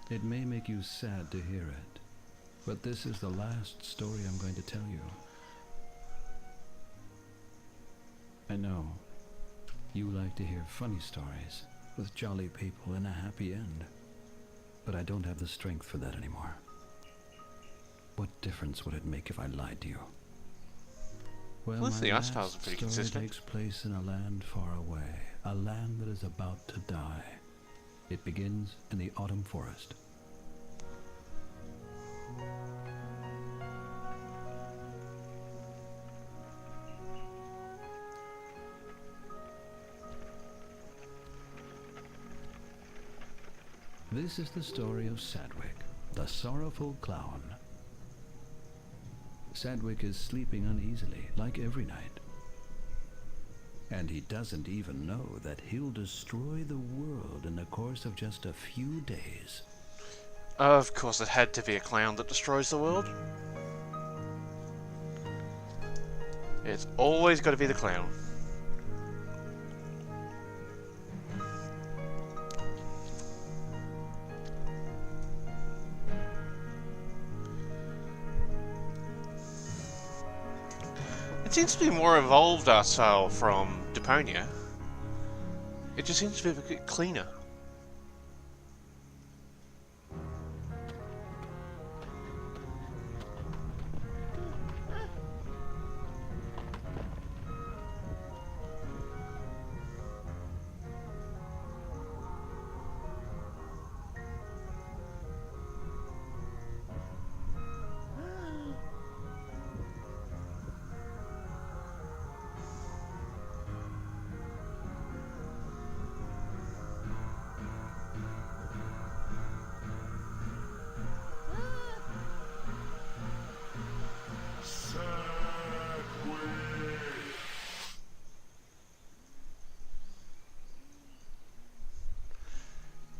It may make you sad to hear it, but this is the last story I'm going to tell you. I know you like to hear funny stories with jolly people and a happy end, but I don't have the strength for that anymore. What difference would it make if I lied to you? Well, Well, the my art styles are last pretty story consistent. takes place in a land far away, a land that is about to die. It begins in the autumn forest. This is the story of Sadwick, the sorrowful clown. Sadwick is sleeping uneasily, like every night. And he doesn't even know that he'll destroy the world in the course of just a few days. Of course, it had to be a clown that destroys the world. It's always got to be the clown. It seems to be more evolved art style from Deponia. It just seems to be a bit cleaner.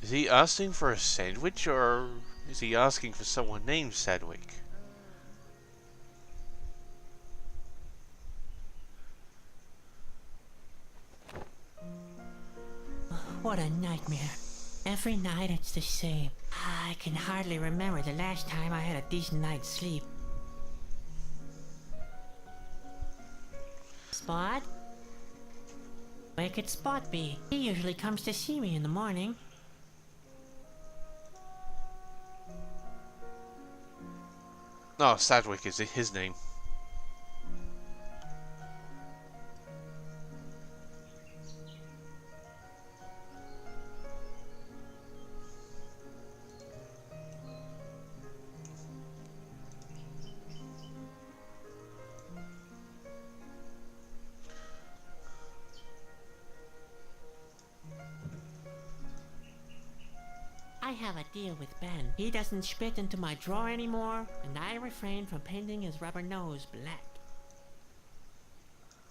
Is he asking for a sandwich, or is he asking for someone named Sadwick? What a nightmare. Every night it's the same. I can hardly remember the last time I had a decent night's sleep. Spot? Where could Spot be? He usually comes to see me in the morning. Oh, Sadwick is his name. I have a deal with Ben. He doesn't spit into my drawer anymore, and I refrain from painting his rubber nose black.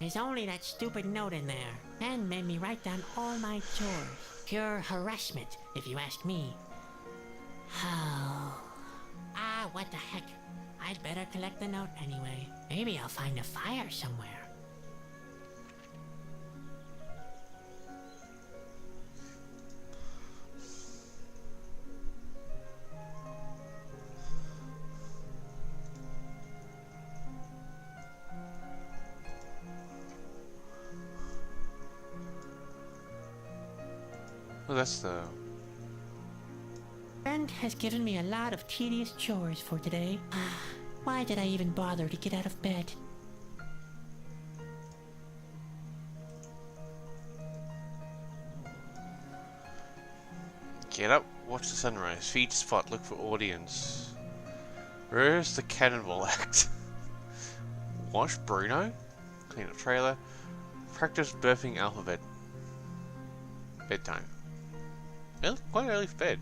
There's only that stupid note in there. Ben made me write down all my chores. Pure harassment, if you ask me. Oh. What the heck? I'd better collect the note anyway. Maybe I'll find a fire somewhere. Well, that's the... Ben has given me a lot of tedious chores for today. Why did I even bother to get out of bed? Get up, watch the sunrise, feed Spot, look for audience. Where's the cannonball act? Wash Bruno? Clean up trailer. Practice burping alphabet. Bedtime. Well, quite early for bed.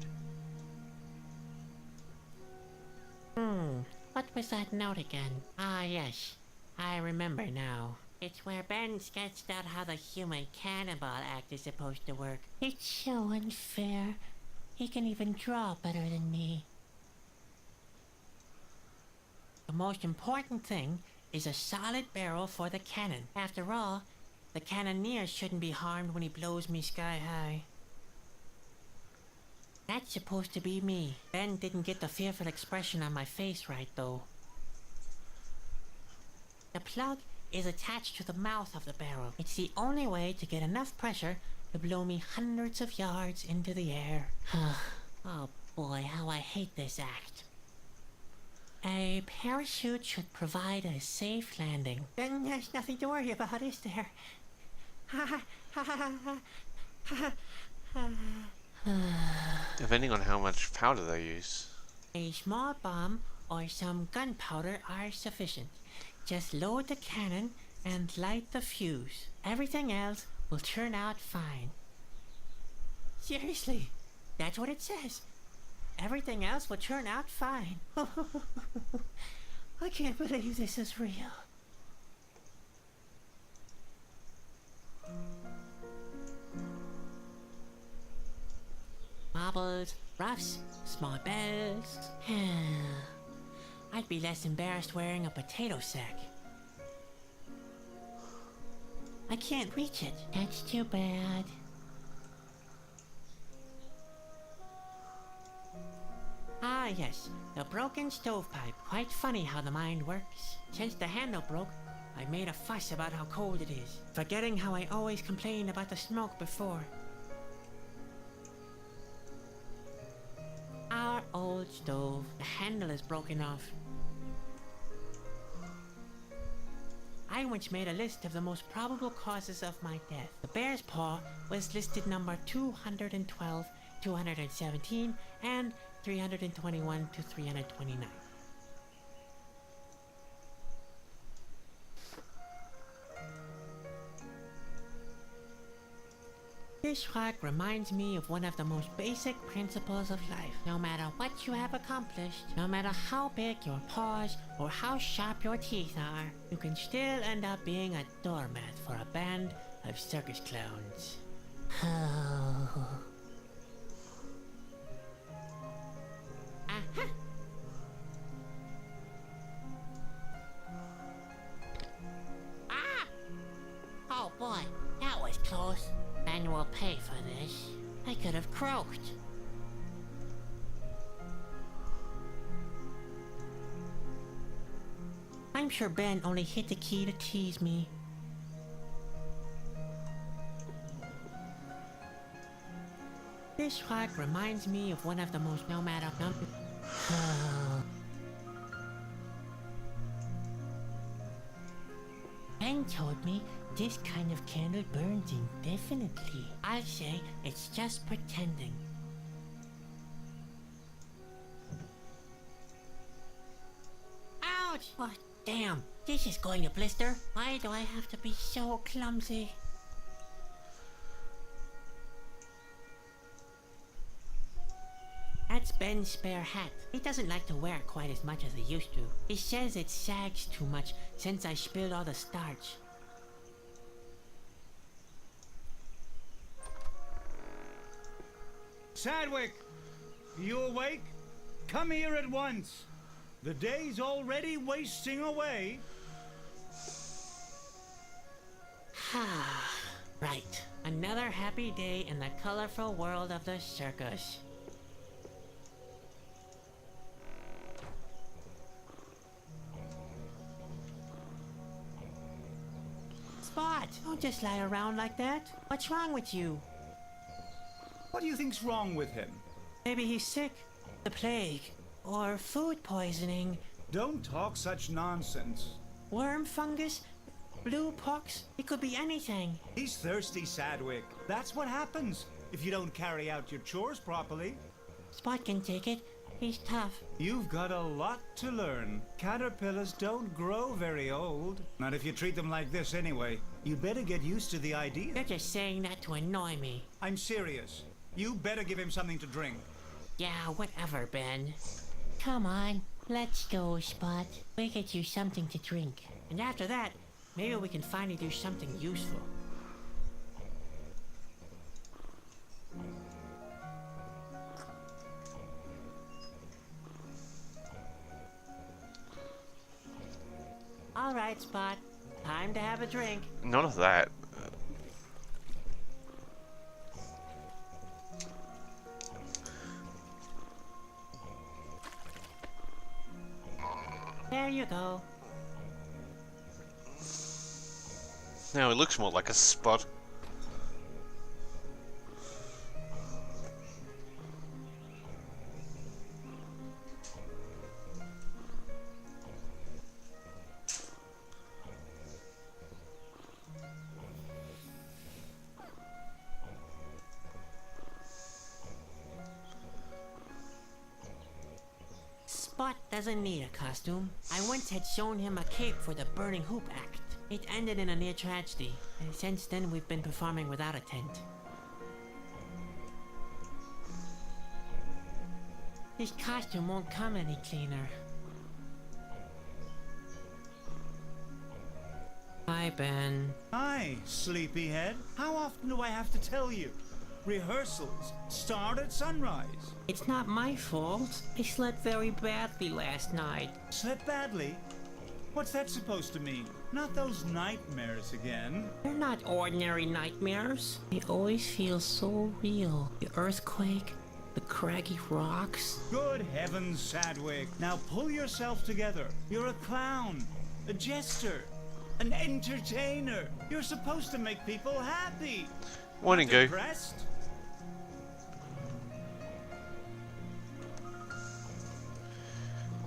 What was that note again? Ah, yes. I remember now. It's where Ben sketched out how the human cannonball act is supposed to work. It's so unfair. He can even draw better than me. The most important thing is a solid barrel for the cannon. After all, the cannoneer shouldn't be harmed when he blows me sky high. That's supposed to be me. Ben didn't get the fearful expression on my face right, though. The plug is attached to the mouth of the barrel. It's the only way to get enough pressure to blow me hundreds of yards into the air. Oh boy, how I hate this act. A parachute should provide a safe landing. Then there's nothing to worry about, is there? Depending on how much powder they use. A small bomb or some gunpowder are sufficient. Just load the cannon and light the fuse. Everything else will turn out fine. Seriously, that's what it says. Everything else will turn out fine. I can't believe this is real. Marbles, roughs, small bells. I'd be less embarrassed wearing a potato sack. I can't reach it. That's too bad. Ah yes, the broken stovepipe. Quite funny how the mind works. Since the handle broke, I made a fuss about how cold it is, forgetting how I always complained about the smoke before. Our old stove. The handle is broken off. I once made a list of the most probable causes of my death. The bear's paw was listed number 212, 217, and 321 to 329. This rock reminds me of one of the most basic principles of life. No matter what you have accomplished, no matter how big your paws or how sharp your teeth are, you can still end up being a doormat for a band of circus clowns. Oh. Aha! Ah! Oh boy, that was close. Ben will pay for this. I could have croaked. I'm sure Ben only hit the key to tease me. This rock reminds me of one of the most no matter. Ben told me this kind of candle burns indefinitely. I'll say it's just pretending. Ouch! Oh, damn. This is going to blister. Why do I have to be so clumsy? That's Ben's spare hat. He doesn't like to wear it quite as much as he used to. He says it sags too much since I spilled all the starch. Sadwick, you awake? Come here at once. The day's already wasting away. Right. Another happy day in the colorful world of the circus. Spot, don't just lie around like that. What's wrong with you? What do you think's wrong with him? Maybe he's sick, the plague, or food poisoning, Don't talk such nonsense. worm fungus, blue pox. It could be anything. He's thirsty, Sadwick. That's what happens if you don't carry out your chores properly. Spot can take it. He's tough. You've got a lot to learn. Caterpillars don't grow very old. Not if you treat them like this anyway. You better get used to the idea. You're just saying that to annoy me. I'm serious. You better give him something to drink. Yeah, whatever, Ben. Come on, let's go, Spot. We'll get you something to drink. And after that, maybe we can finally do something useful. All right, Spot. Time to have a drink. None of that. you go. Now it looks more like a spot. Spot doesn't need a costume. I once had shown him a cape for the Burning Hoop act. It ended in a near tragedy, and since then we've been performing without a tent. This costume won't come any cleaner. Hi, Ben. Hi, sleepyhead. How often do I have to tell you? Rehearsals start at sunrise. It's not my fault. I slept very badly last night. Slept badly? What's that supposed to mean? Not those nightmares again. They're not ordinary nightmares. They always feel so real. The earthquake, the craggy rocks. Good heavens, Sadwick. Now pull yourself together. You're a clown, a jester, an entertainer. You're supposed to make people happy. Morning, Goo. Depressed?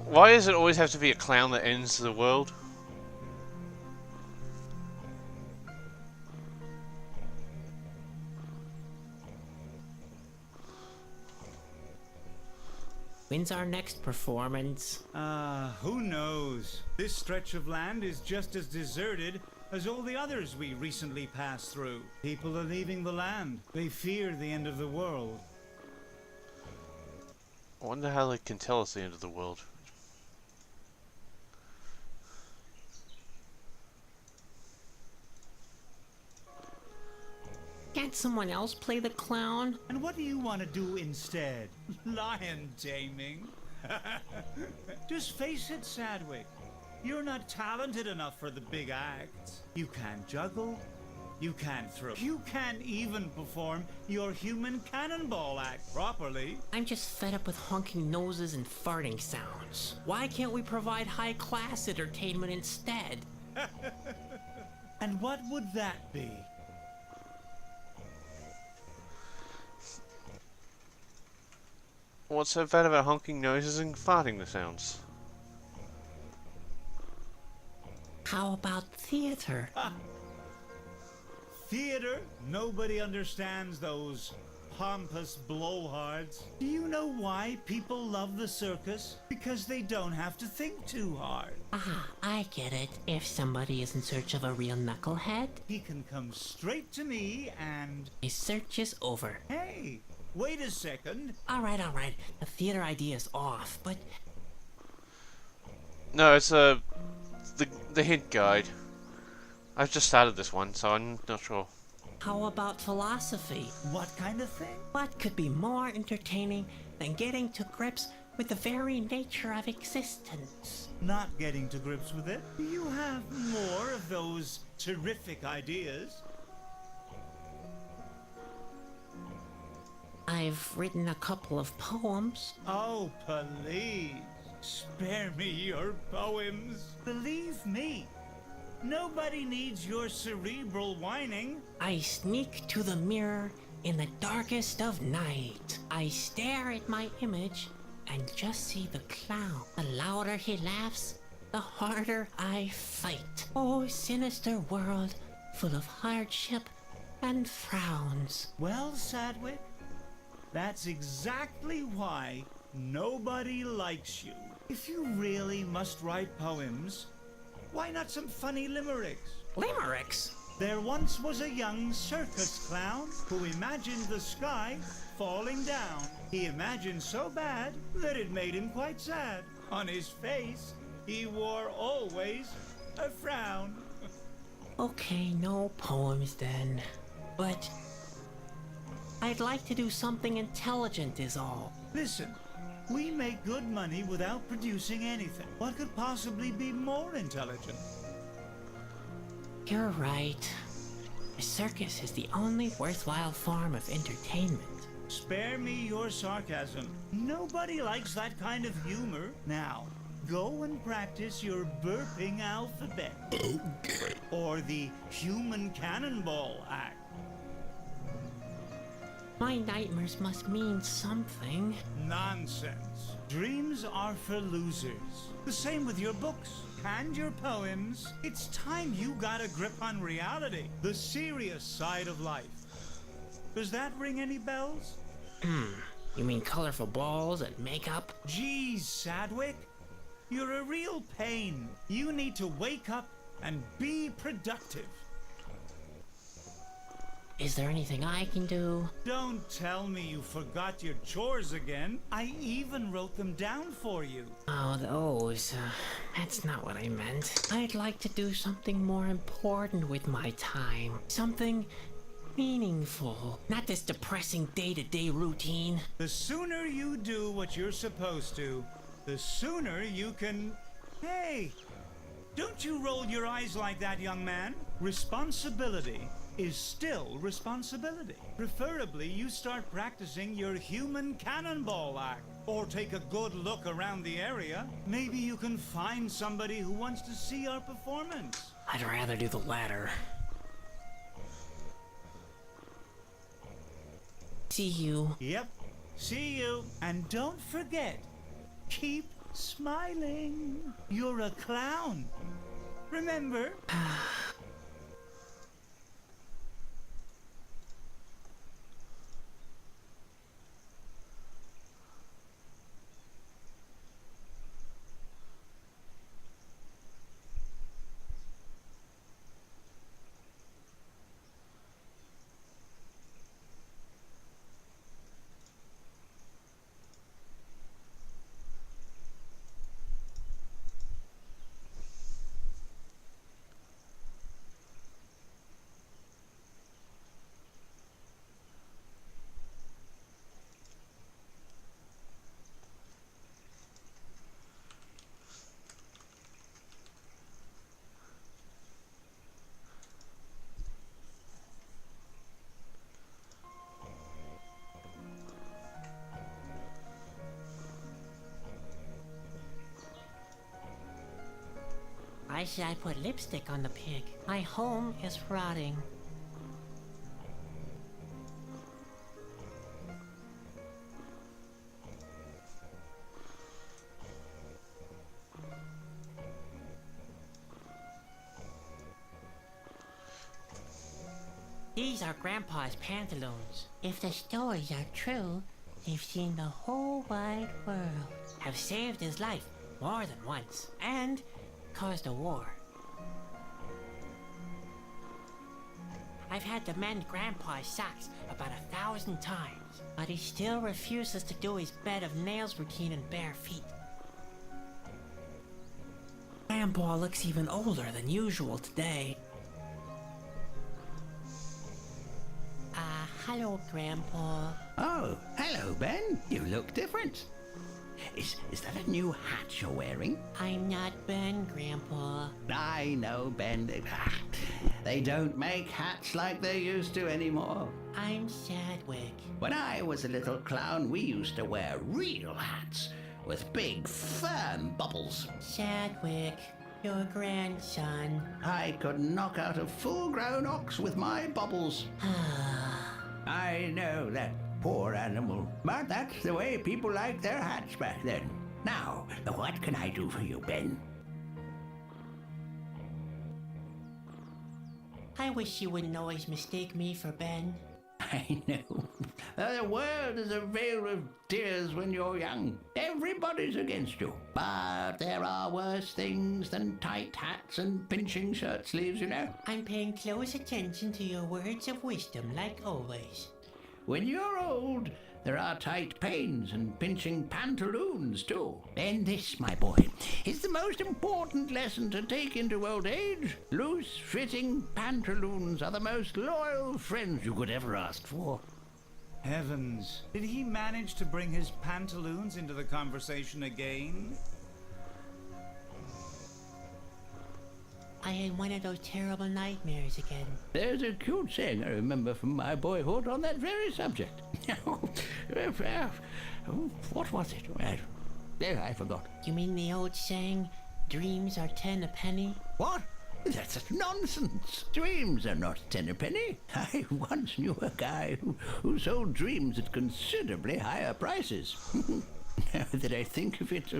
Why does it always have to be a clown that ends the world? When's our next performance? Who knows? This stretch of land is just as deserted as all the others we recently passed through. People are leaving the land. They fear the end of the world. I wonder how they can tell us the end of the world. Can't someone else play the clown? And what do you want to do instead? Lion taming? Just face it, Sadwick. You're not talented enough for the big acts. You can't juggle. You can't throw. You can't even perform your human cannonball act properly. I'm just fed up with honking noses and farting sounds. Why can't we provide high-class entertainment instead? And what would that be? What's so bad about honking noses and farting the sounds? How about theater? Theater? Nobody understands those pompous blowhards. Do you know why people love the circus? Because they don't have to think too hard. Ah, I get it. If somebody is in search of a real knucklehead, He can come straight to me and... his search is over. Hey, wait a second. Alright. The theater idea is off, but No, it's the hint guide. I've just started this one, so I'm not sure. how about philosophy? What kind of thing? What could be more entertaining than getting to grips with the very nature of existence? Not getting to grips with it? Do you have more of those terrific ideas? I've written a couple of poems. Oh, please. Spare me your poems. Believe me, nobody needs your cerebral whining. I sneak to the mirror in the darkest of night. I stare at my image and just see the clown. The louder he laughs, the harder I fight. Oh, sinister world, full of hardship and frowns. Well, Sadwick, that's exactly why nobody likes you. If you really must write poems, why not some funny limericks? Limericks? There once was a young circus clown who imagined the sky falling down. He imagined so bad that it made him quite sad. On his face, he wore always a frown. Okay, no poems then. But I'd like to do something intelligent is all. Listen, we make good money without producing anything. What could possibly be more intelligent? You're right. A circus is the only worthwhile form of entertainment. Spare me your sarcasm. Nobody likes that kind of humor. Now, Go and practice your burping alphabet. Or the human cannonball act. My nightmares must mean something. Nonsense. Dreams are for losers. The same with your books and your poems. It's time you got a grip on reality, the serious side of life. Does that ring any bells? You mean colorful balls and makeup? Geez, Sadwick, you're a real pain. You need to wake up and be productive. Is there anything I can do? Don't tell me you forgot your chores again. I even wrote them down for you. Oh, those. That's not what I meant. I'd like to do something more important with my time. Something meaningful. Not this depressing day-to-day routine. The sooner you do what you're supposed to, the sooner you can... Hey, don't you roll your eyes like that, young man. Responsibility is still responsibility. Preferably, you start practicing your human cannonball act. Or take a good look around the area. Maybe you can find somebody who wants to see our performance. I'd rather do the latter. See you. Yep, see you. And don't forget, keep smiling. You're a clown. Remember? Why should I put lipstick on the pig? My home is rotting. These are Grandpa's pantaloons. If the stories are true, they've seen the whole wide world. Have saved his life more than once, and caused a war. I've had to mend Grandpa's socks about 1,000 times, but he still refuses to do his bed of nails routine in bare feet. Grandpa looks even older than usual today. Hello, Grandpa. Oh, hello, Ben. You look different. Is that a new hat you're wearing? I'm not Ben, Grandpa. I know, Ben. They don't make hats like they used to anymore. I'm Sadwick. When I was a little clown, we used to wear real hats with big, firm bubbles. Sadwick, your grandson. I could knock out a full-grown ox with my bubbles. I know that poor animal, but that's the way people liked their hats back then. Now, what can I do for you, Ben? I wish you wouldn't always mistake me for Ben. I know. The world is a vale of tears when you're young. Everybody's against you. But there are worse things than tight hats and pinching shirt sleeves, you know. I'm paying close attention to your words of wisdom, like always. When you're old, there are tight pains and pinching pantaloons, too. And this, my boy, is the most important lesson to take into old age. Loose-fitting pantaloons are the most loyal friends you could ever ask for. Heavens, did he manage to bring his pantaloons into the conversation again? I had one of those terrible nightmares again. There's a cute saying I remember from my boyhood on that very subject. What was it? There, I forgot. You mean the old saying, dreams are 10 a penny? What? That's nonsense. Dreams are not 10 a penny. I once knew a guy who sold dreams at considerably higher prices. Now that I think of it,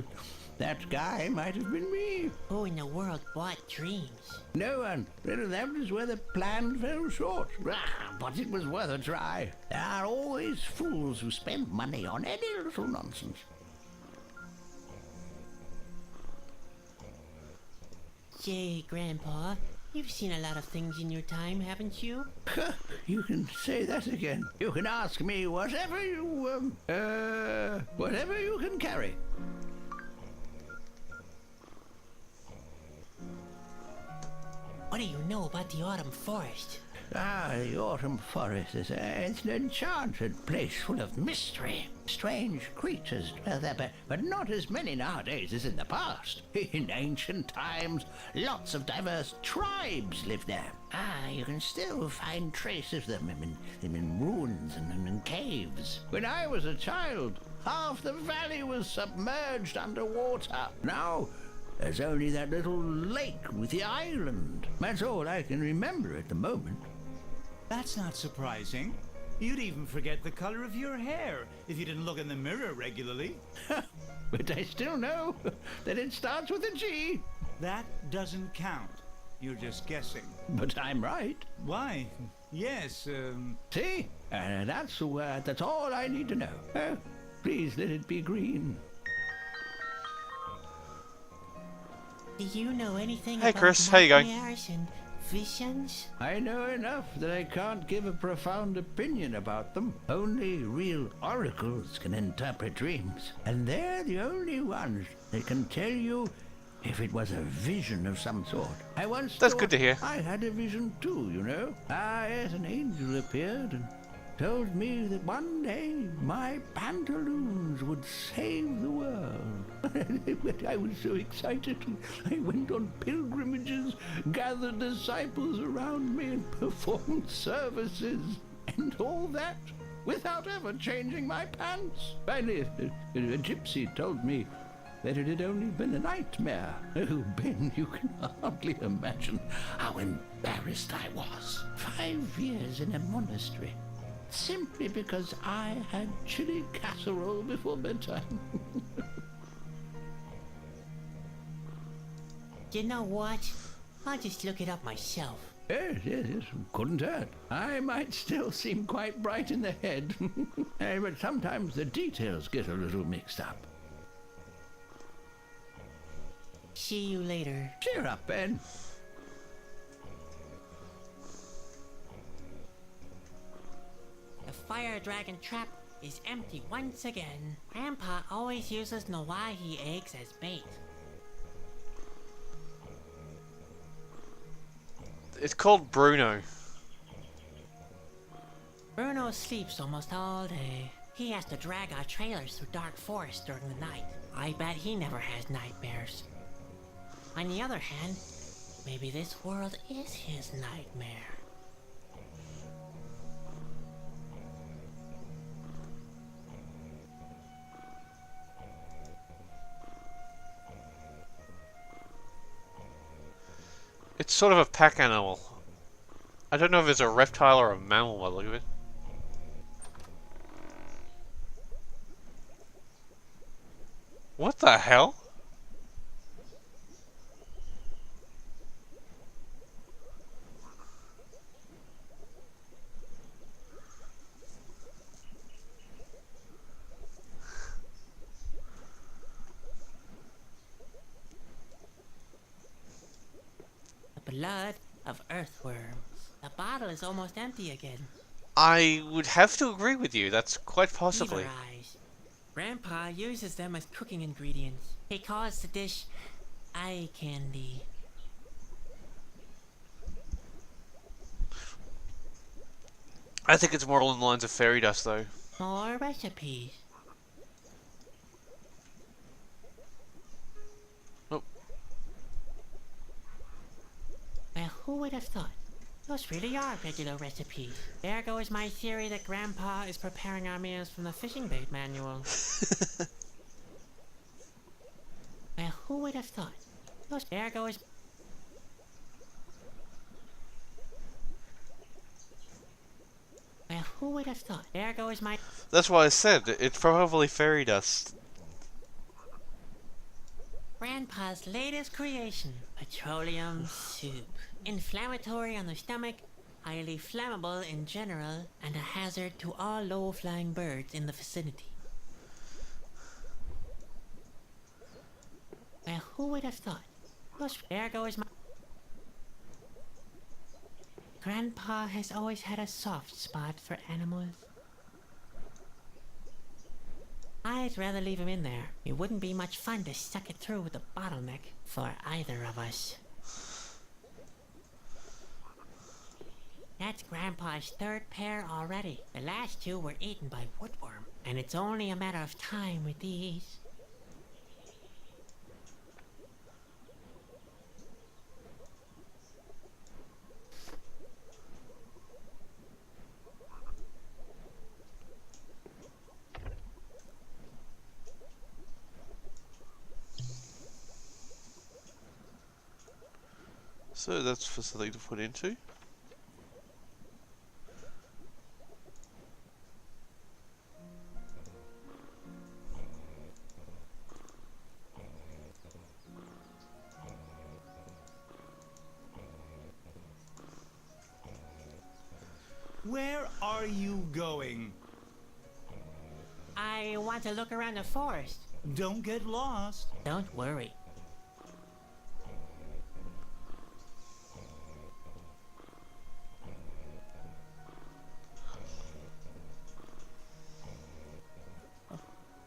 that guy might have been me. Who in the world bought dreams? No one. Well, that was where the plan fell short. But it was worth a try. There are always fools who spend money on any little nonsense. Say, Grandpa, you've seen a lot of things in your time, haven't you? You can say that again. You can ask me whatever you can carry. What do you know about the Autumn Forest? The Autumn Forest is it's an enchanted place full of mystery. Strange creatures dwell there, but not as many nowadays as in the past. In ancient times, lots of diverse tribes lived there. You can still find traces of them in ruins and in caves. When I was a child, half the valley was submerged underwater. Now, there's only that little lake with the island. That's all I can remember at the moment. That's not surprising. You'd even forget the color of your hair if you didn't look in the mirror regularly. But I still know that it starts with a G. That doesn't count. You're just guessing. But I'm right. Why? Yes, See? That's all I need to know. Please let it be green. Do you know anything Hey, about Chris, how you going? nightmares and visions? I know enough that I can't give a profound opinion about them. Only real oracles can interpret dreams. And they're the only ones that can tell you if it was a vision of some sort. I once That's thought good to hear. I had a vision too, you know. Yes, an angel appeared and told me that one day my pantaloons would save the world. I was so excited. I went on pilgrimages, gathered disciples around me, and performed services. And all that without ever changing my pants. Finally, a gypsy told me that it had only been a nightmare. Oh, Ben, you can hardly imagine how embarrassed I was. 5 years in a monastery, simply because I had chili casserole before bedtime. You know what? I'll just look it up myself. Yes, couldn't hurt. I might still seem quite bright in the head, but sometimes the details get a little mixed up. See you later. Cheer up, Ben. The fire dragon trap is empty once again. Grandpa always uses Nawahi eggs as bait. It's called Bruno. Bruno sleeps almost all day. He has to drag our trailers through dark forests during the night. I bet he never has nightmares. On the other hand, maybe this world is his nightmare. It's sort of a pack animal. I don't know if it's a reptile or a mammal by the look of it. What the hell? The blood of earthworms. The bottle is almost empty again. I would have to agree with you. That's quite possibly. Beaver eyes. Grandpa uses them as cooking ingredients. He calls the dish eye candy. I think it's more along the lines of fairy dust, though. More recipes. Oh. Well, who would have thought? Those really are regular recipes. There goes my theory that Grandpa is preparing our meals from the fishing bait manual. who would have thought? There goes... Well, who would have thought? There goes my... That's why I said it's probably fairy dust. Grandpa's latest creation. Petroleum soup. Inflammatory on the stomach, highly flammable in general, and a hazard to all low-flying birds in the vicinity. Well, who would have thought? There goes my... Grandpa has always had a soft spot for animals. I'd rather leave him in there. It wouldn't be much fun to suck it through with a bottleneck for either of us. That's Grandpa's third pair already. The last two were eaten by woodworm, and it's only a matter of time with these. So that's for something to put into. Where are you going? I want to look around the forest. Don't get lost. Don't worry.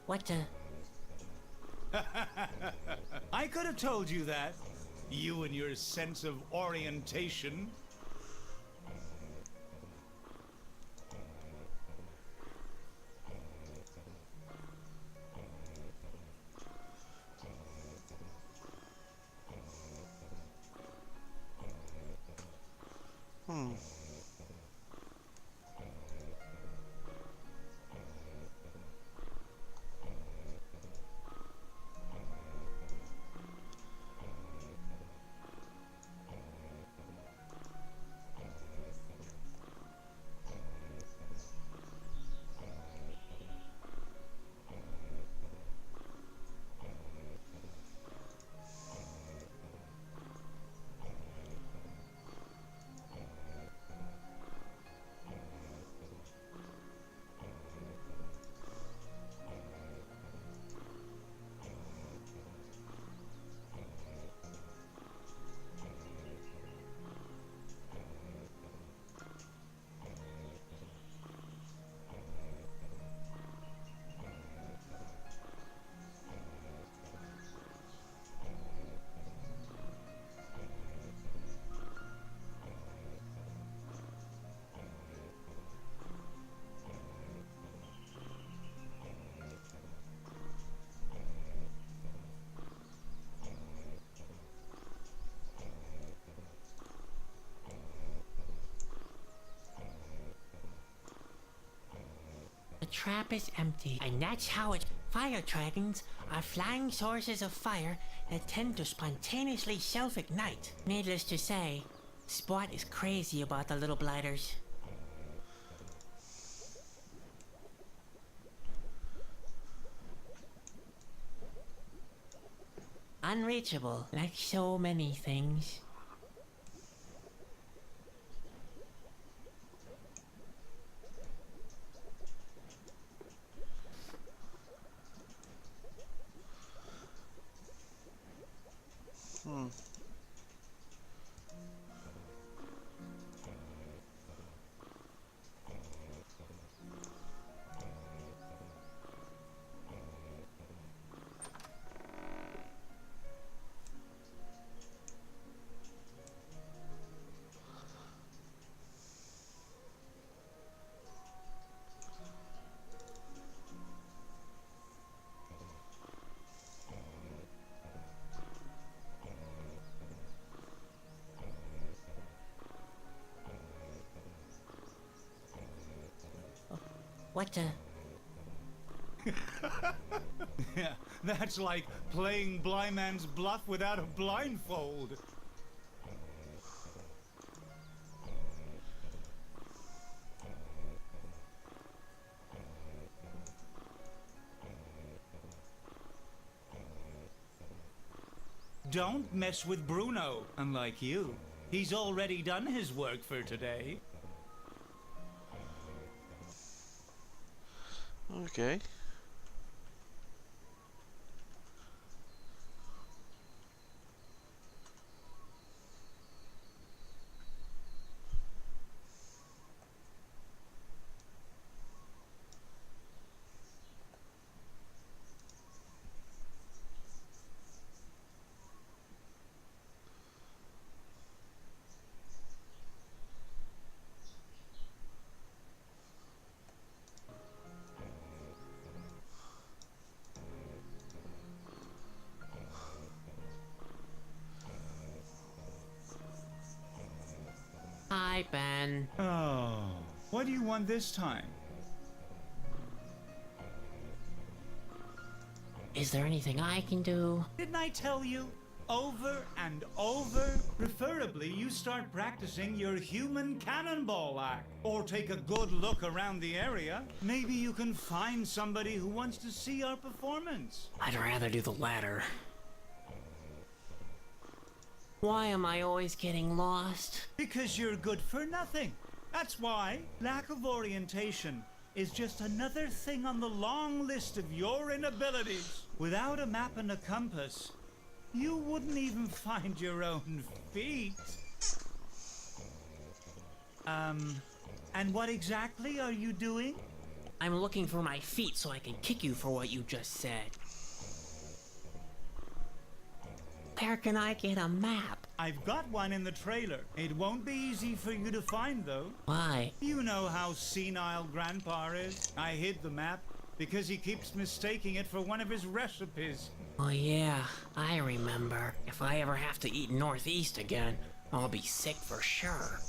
What the... I could have told you that. You and your sense of orientation. The trap is empty, and that's how it... Fire dragons are flying sources of fire that tend to spontaneously self-ignite. Needless to say, Spot is crazy about the little blighters. Unreachable, like so many things. What the... Yeah, that's like playing blind man's bluff without a blindfold. Don't mess with Bruno, unlike you. He's already done his work for today. Okay. Hi, Ben. Oh, what do you want this time? Is there anything I can do? Didn't I tell you? Over and over? Preferably, you start practicing your human cannonball act. Or take a good look around the area. Maybe you can find somebody who wants to see our performance. I'd rather do the latter. Why am I always getting lost? Because you're good for nothing. That's why. Lack of orientation is just another thing on the long list of your inabilities. Without a map and a compass, you wouldn't even find your own feet. And what exactly are you doing? I'm looking for my feet so I can kick you for what you just said. Where can I get a map? I've got one in the trailer. It won't be easy for you to find, though. Why? You know how senile Grandpa is. I hid the map because he keeps mistaking it for one of his recipes. Oh yeah, I remember. If I ever have to eat Northeast again, I'll be sick for sure.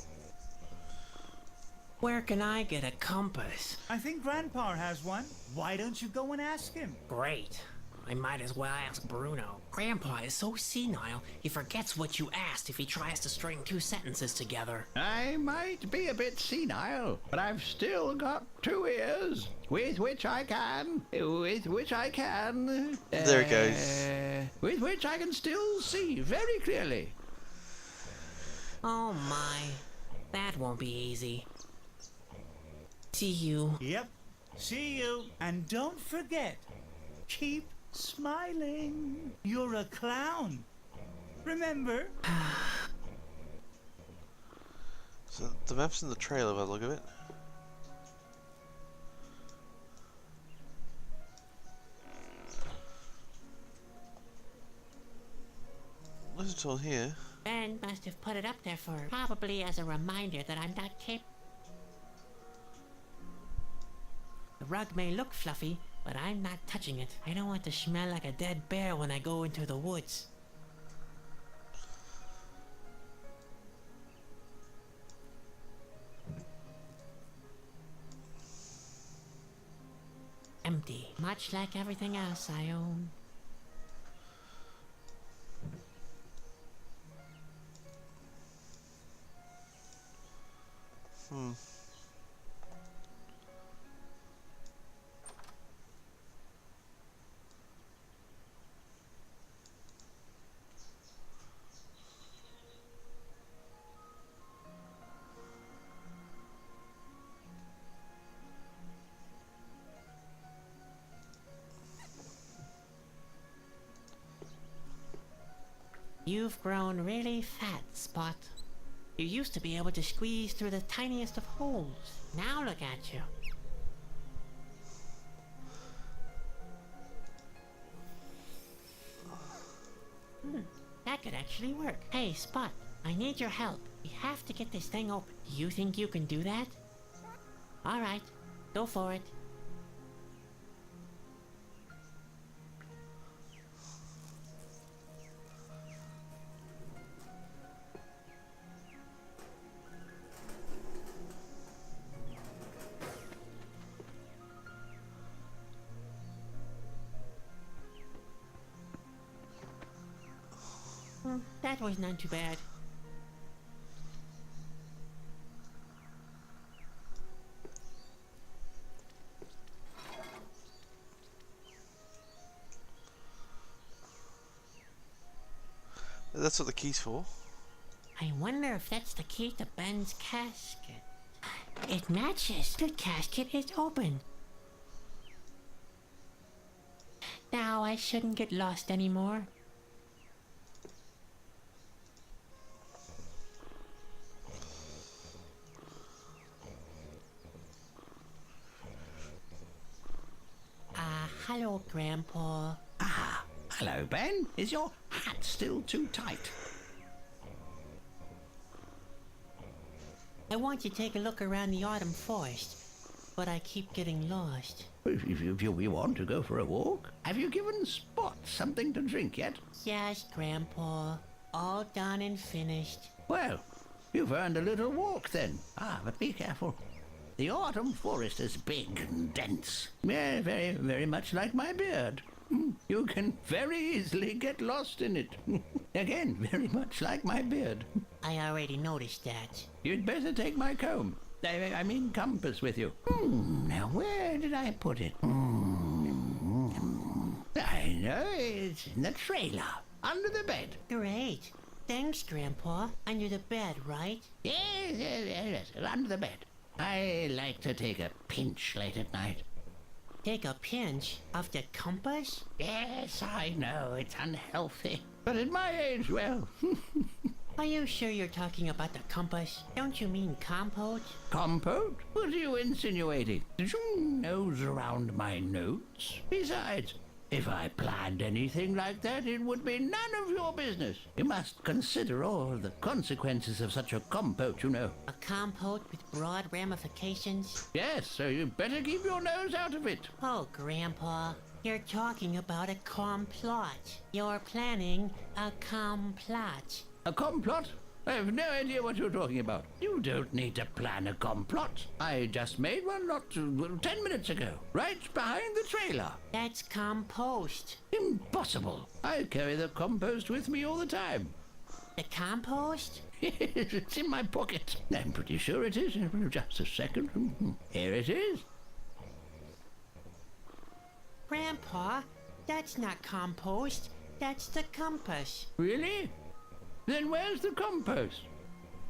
Where can I get a compass? I think Grandpa has one. Why don't you go and ask him? Great. I might as well ask Bruno. Grandpa is so senile, he forgets what you asked if he tries to string two sentences together. I might be a bit senile, but I've still got 2 ears, with which I can, There it goes. with which I can still see very clearly. Oh my, that won't be easy. See you. Yep. See you. And don't forget, keep smiling. You're a clown. Remember? So the map's in the trailer by the look of it. What's it all here? Ben must have put it up there for probably as a reminder that I'm not capable. The rug may look fluffy, but I'm not touching it. I don't want to smell like a dead bear when I go into the woods. Empty, much like everything else I own. You've grown really fat, Spot. You used to be able to squeeze through the tiniest of holes. Now look at you. That could actually work. Hey, Spot, I need your help. We have to get this thing open. Do you think you can do that? Alright, go for it. that was not too bad. That's what the key's for. I wonder if that's the key to Ben's casket. It matches. The casket is open. Now I shouldn't get lost anymore. Hello, Grandpa. Ah, hello, Ben. Is your hat still too tight? I want to take a look around the autumn forest, but I keep getting lost. If you want to go for a walk, have you given Spot something to drink yet? Yes, Grandpa. All done and finished. Well, you've earned a little walk then. Ah, but be careful. The autumn forest is big and dense. Yeah, very, very much like my beard. You can very easily get lost in it. Again, very much like my beard. I already noticed that. You'd better take my comb. I mean compass with you. Now, where did I put it? I know, it's in the trailer, under the bed. Great. Thanks, Grandpa. Under the bed, right? Yes, under the bed. I like to take a pinch late at night. Take a pinch of the compass? Yes, I know, it's unhealthy. But at my age, well... Are you sure you're talking about the compass? Don't you mean compote? Compote? What are you insinuating? Did you nose around my notes? Besides, if I planned anything like that, it would be none of your business. You must consider all the consequences of such a compote, you know. A compote with broad ramifications? Yes, so you better keep your nose out of it. Oh, Grandpa, you're talking about a complot. You're planning a complot. A complot? I have no idea what you're talking about. You don't need to plan a complot. I just made one not 10 minutes ago, right behind the trailer. That's compost. Impossible. I carry the compost with me all the time. The compost? It's in my pocket. I'm pretty sure it is. Just a second. Here it is. Grandpa, that's not compost. That's the compass. Really? Then where's the compost?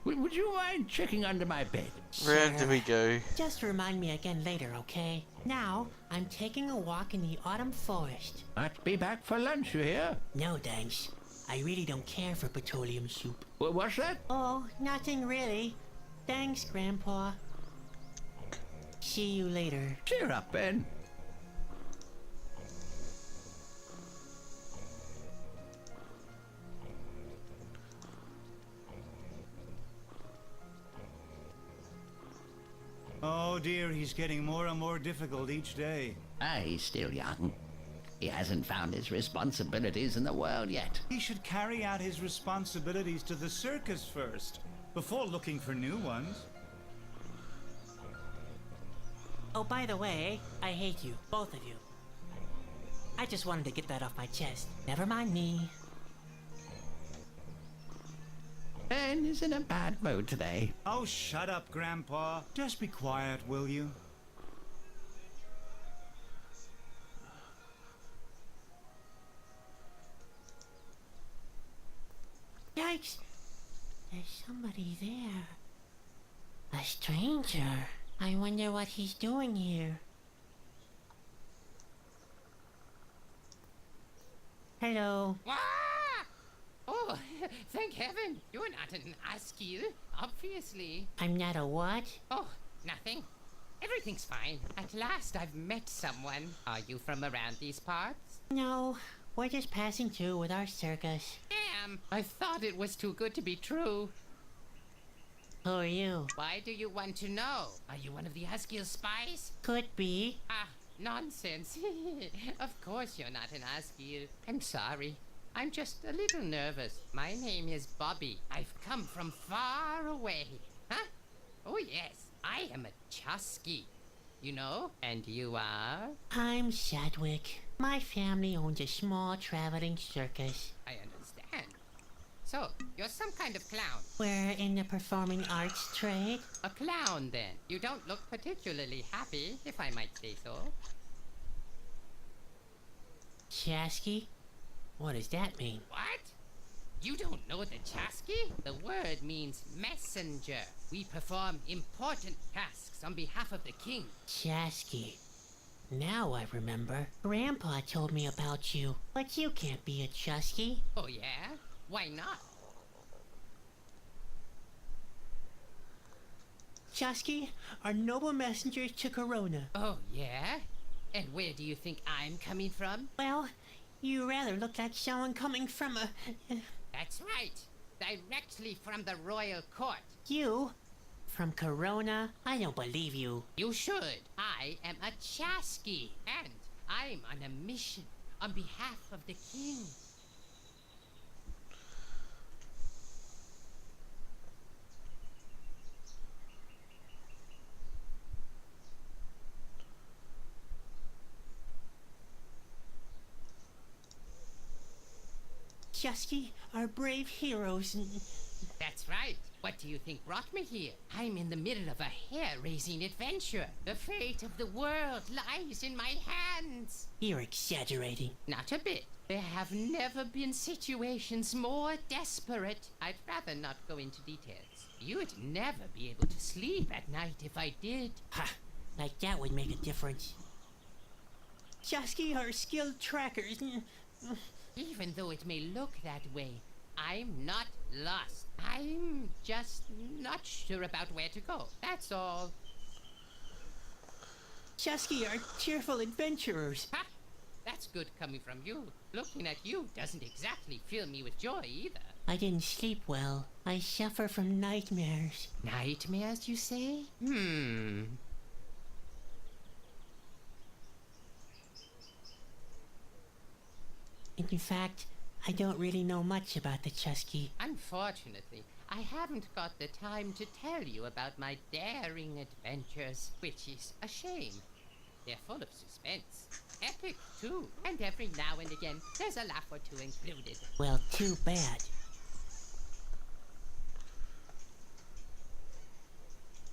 Would you mind checking under my bed? Round do we go? Just remind me again later, okay? Now, I'm taking a walk in the autumn forest. Might be back for lunch, you hear? No, thanks. I really don't care for petroleum soup. What's that? Oh, nothing really. Thanks, Grandpa. See you later. Cheer up, Ben. Oh dear, he's getting more and more difficult each day. He's still young. He hasn't found his responsibilities in the world yet. He should carry out his responsibilities to the circus first, before looking for new ones. Oh, by the way, I hate you, both of you. I just wanted to get that off my chest. Never mind me. Ben is in a bad mood today. Oh, shut up, Grandpa. Just be quiet, will you? Yikes! There's somebody there. A stranger. I wonder what he's doing here. Hello. Ah! Oh, thank heaven. You're not an Askew, obviously. I'm not a what? Oh, nothing. Everything's fine. At last I've met someone. Are you from around these parts? No, we're just passing through with our circus. Damn, I thought it was too good to be true. Who are you? Why do you want to know? Are you one of the Askew spies? Could be. Ah, nonsense. Of course you're not an Askew. I'm sorry. I'm just a little nervous. My name is Bobby. I've come from far away. Huh? Oh yes, I am a Chusky. You know? And you are? I'm Sadwick. My family owns a small traveling circus. I understand. So, you're some kind of clown. We're in the performing arts trade. A clown, then. You don't look particularly happy, if I might say so. Chasky? What does that mean? What? You don't know the Chasky? The word means messenger. We perform important tasks on behalf of the king. Chasky. Now I remember. Grandpa told me about you, but you can't be a Chusky. Oh, yeah? Why not? Chusky are noble messengers to Corona. Oh, yeah? And where do you think I'm coming from? Well, you rather look like someone coming from a... That's right. Directly from the royal court. You? From Corona? I don't believe you. You should. I am a Chasky, and I'm on a mission on behalf of the king. Chusky are brave heroes and... That's right. What do you think brought me here? I'm in the middle of a hair-raising adventure. The fate of the world lies in my hands. You're exaggerating. Not a bit. There have never been situations more desperate. I'd rather not go into details. You'd never be able to sleep at night if I did. Ha! Like that would make a difference. Chusky are skilled trackers. Even though it may look that way, I'm not lost. I'm just not sure about where to go. That's all. Chusky are cheerful adventurers. Ha! That's good coming from you. Looking at you doesn't exactly fill me with joy either. I didn't sleep well. I suffer from nightmares. Nightmares, you say? In fact, I don't really know much about the Chusky. Unfortunately, I haven't got the time to tell you about my daring adventures, which is a shame. They're full of suspense. Epic, too. And every now and again, there's a laugh or two included. Well, too bad.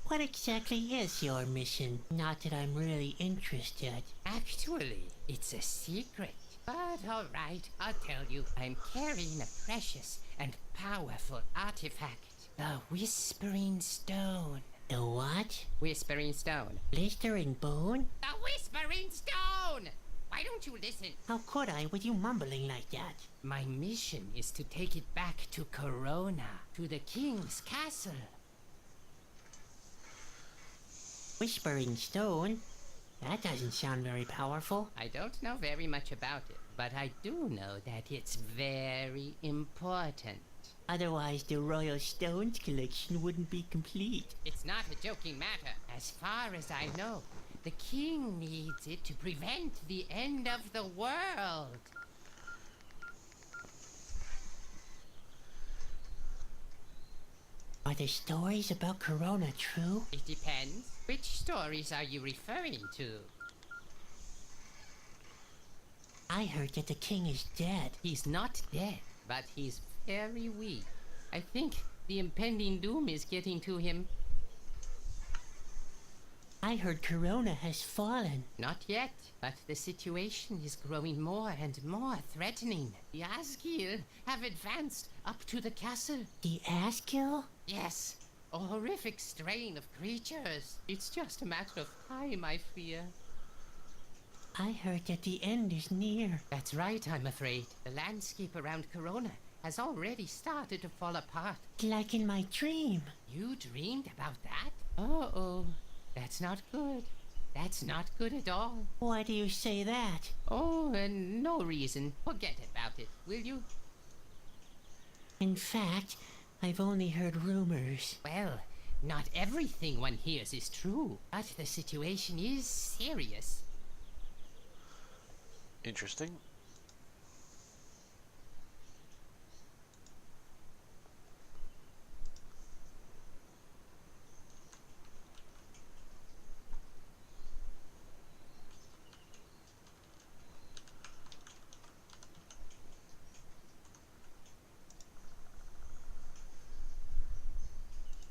What exactly is your mission? Not that I'm really interested. Actually, it's a secret. But alright, I'll tell you. I'm carrying a precious and powerful artifact. The Whispering Stone. The what? Whispering Stone. Blister and bone? The Whispering Stone! Why don't you listen? How could I with you mumbling like that? My mission is to take it back to Corona, to the king's castle. Whispering stone? That doesn't sound very powerful. I don't know very much about it, but I do know that it's very important. Otherwise, the Royal Stones collection wouldn't be complete. It's not a joking matter. As far as I know, the king needs it to prevent the end of the world. Are the stories about Corona true? It depends. Which stories are you referring to? I heard that the king is dead. He's not dead, but he's very weak. I think the impending doom is getting to him. I heard Corona has fallen. Not yet, but the situation is growing more and more threatening. The Asgil have advanced up to the castle. The Askill? Yes, a horrific strain of creatures. It's just a matter of time, I fear. I heard that the end is near. That's right, I'm afraid. The landscape around Corona has already started to fall apart. Like in my dream. You dreamed about that? Uh-oh. That's not good. That's not good at all. Why do you say that? Oh, no reason. Forget about it, will you? In fact, I've only heard rumors. Well, not everything one hears is true, but the situation is serious. Interesting.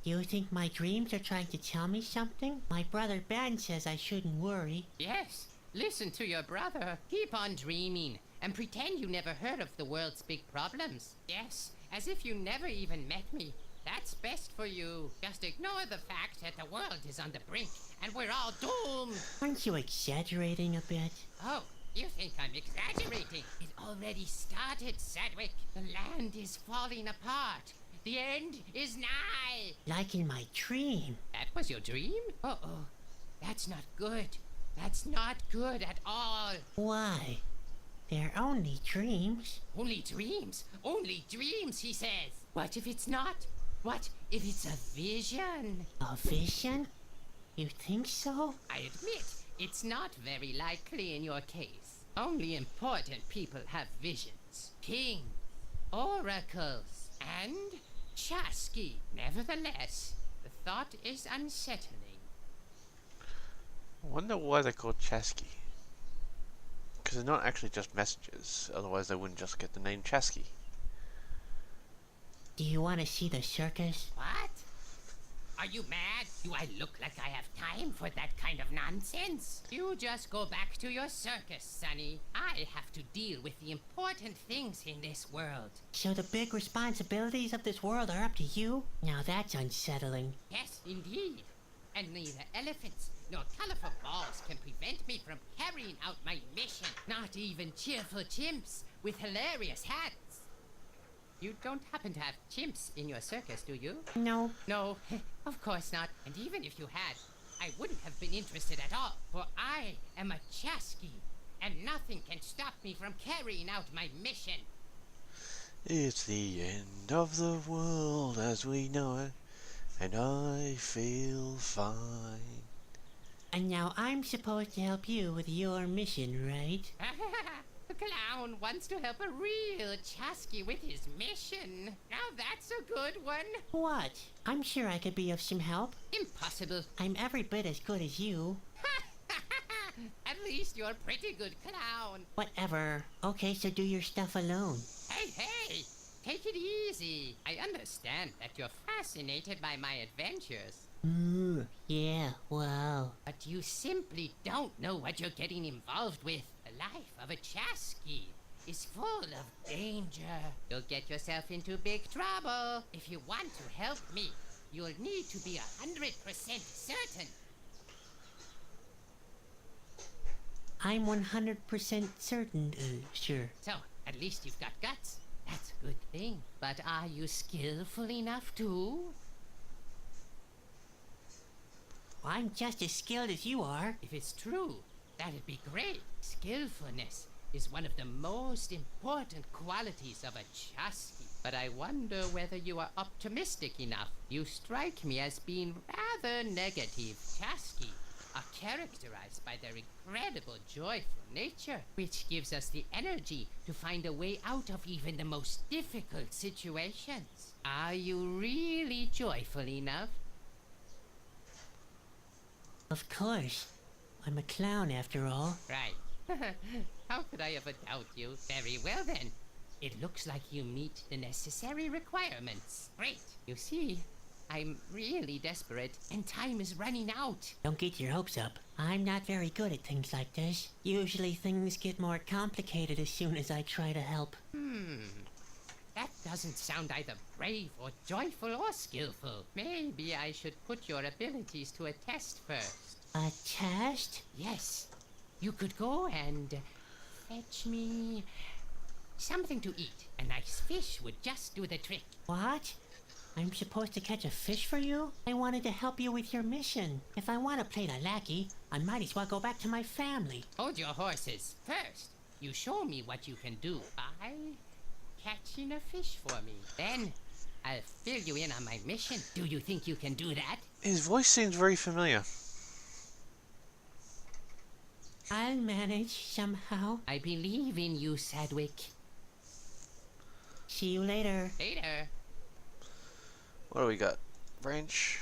Do you think my dreams are trying to tell me something? My brother Ben says I shouldn't worry. Yes, listen to your brother. Keep on dreaming and pretend you never heard of the world's big problems. Yes, as if you never even met me. That's best for you. Just ignore the fact that the world is on the brink and we're all doomed. Aren't you exaggerating a bit? Oh, you think I'm exaggerating? It already started, Sadwick. The land is falling apart. The end is nigh. Like in my dream. That was your dream? Uh-oh. That's not good. That's not good at all. Why? They're only dreams. Only dreams. Only dreams, he says. What if it's not? What if it's a vision? A vision? You think so? I admit, it's not very likely in your case. Only important people have visions. Kings, oracles, and Chasky. Nevertheless, the thought is unsettling. I wonder why they're called Chasky. Because they're not actually just messages, otherwise they wouldn't just get the name Chasky. Do you want to see the circus? What? Are you mad? Do I look like I have time for that kind of nonsense? You just go back to your circus, Sonny. I have to deal with the important things in this world. So the big responsibilities of this world are up to you? Now that's unsettling. Yes, indeed. And neither elephants nor colorful balls can prevent me from carrying out my mission. Not even cheerful chimps with hilarious hats. You don't happen to have chimps in your circus, do you? No. No, of course not. And even if you had, I wouldn't have been interested at all. For I am a Chasky, and nothing can stop me from carrying out my mission. It's the end of the world as we know it, and I feel fine. And now I'm supposed to help you with your mission, right? The clown wants to help a real Chasky with his mission. Now that's a good one. What? I'm sure I could be of some help. Impossible. I'm every bit as good as you. At least you're a pretty good clown. Whatever. Okay, so do your stuff alone. Hey, hey! Take it easy. I understand that you're fascinated by my adventures. Yeah, wow. But you simply don't know what you're getting involved with. The life of a Chasky is full of danger. You'll get yourself into big trouble. If you want to help me, you'll need to be 100% certain. I'm 100% certain, sure. So, at least you've got guts. That's a good thing. But are you skillful enough too? I'm just as skilled as you are. If it's true, that'd be great. Skillfulness is one of the most important qualities of a Chasky. But I wonder whether you are optimistic enough. You strike me as being rather negative. Chasky are characterized by their incredible joyful nature, which gives us the energy to find a way out of even the most difficult situations. Are you really joyful enough? Of course. I'm a clown after all. Right. How could I ever doubt you? Very well then. It looks like you meet the necessary requirements. Great. You see, I'm really desperate and time is running out. Don't get your hopes up. I'm not very good at things like this. Usually things get more complicated as soon as I try to help. That doesn't sound either brave or joyful or skillful. Maybe I should put your abilities to a test first. A test? Yes. You could go and fetch me something to eat. A nice fish would just do the trick. What? I'm supposed to catch a fish for you? I wanted to help you with your mission. If I want to play the lackey, I might as well go back to my family. Hold your horses. First, you show me what you can do by catching a fish for me. Then, I'll fill you in on my mission. Do you think you can do that? His voice seems very familiar. I'll manage somehow. I believe in you, Sadwick. See you later. Later. What do we got? Branch.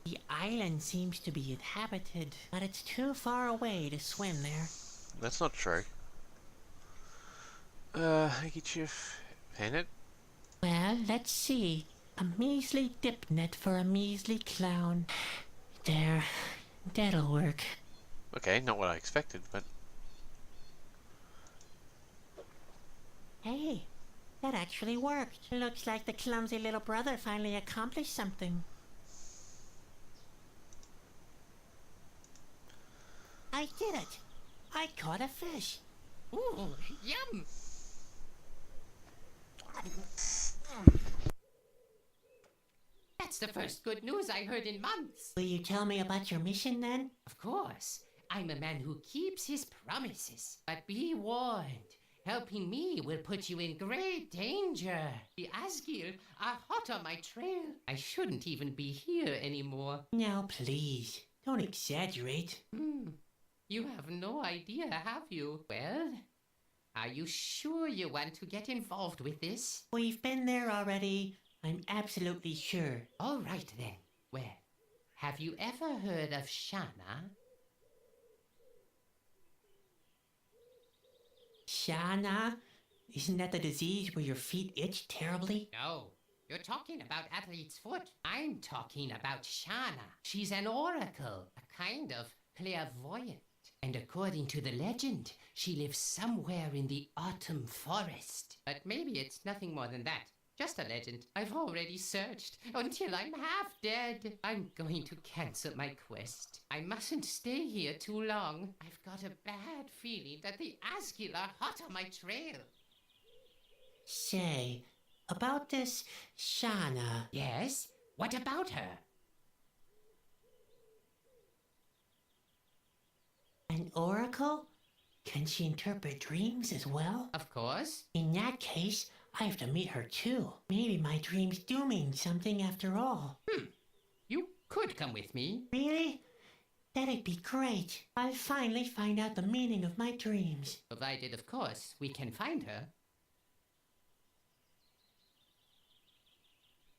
The island seems to be inhabited, but it's too far away to swim there. That's not true. Handkerchief. Pen it. Well, let's see. A measly dip net for a measly clown. There. That'll work. Okay, not what I expected, but Hey, that actually worked. Looks like the clumsy little brother finally accomplished something. I did it. I caught a fish. Ooh, yum! That's the first good news I heard in months. Will you tell me about your mission then? Of course, I'm a man who keeps his promises. But be warned, helping me will put you in great danger. The Asgir are hot on my trail. I shouldn't even be here anymore. Now, please, don't exaggerate. You have no idea, have you? Well, are you sure you want to get involved with this? We've been there already. I'm absolutely sure. All right then. Well, have you ever heard of Shana? Shana? Isn't that the disease where your feet itch terribly? No. You're talking about Athlete's Foot. I'm talking about Shana. She's an oracle, a kind of clairvoyant. And according to the legend, she lives somewhere in the autumn forest. But maybe it's nothing more than that. Just a legend. I've already searched until I'm half dead. I'm going to cancel my quest. I mustn't stay here too long. I've got a bad feeling that the Asgil are hot on my trail. Say, about this Shana. Yes? What about her? An oracle? Can she interpret dreams as well? Of course. In that case, I have to meet her too. Maybe my dreams do mean something after all. You could come with me. Really? That'd be great. I'll finally find out the meaning of my dreams. Provided, of course, we can find her.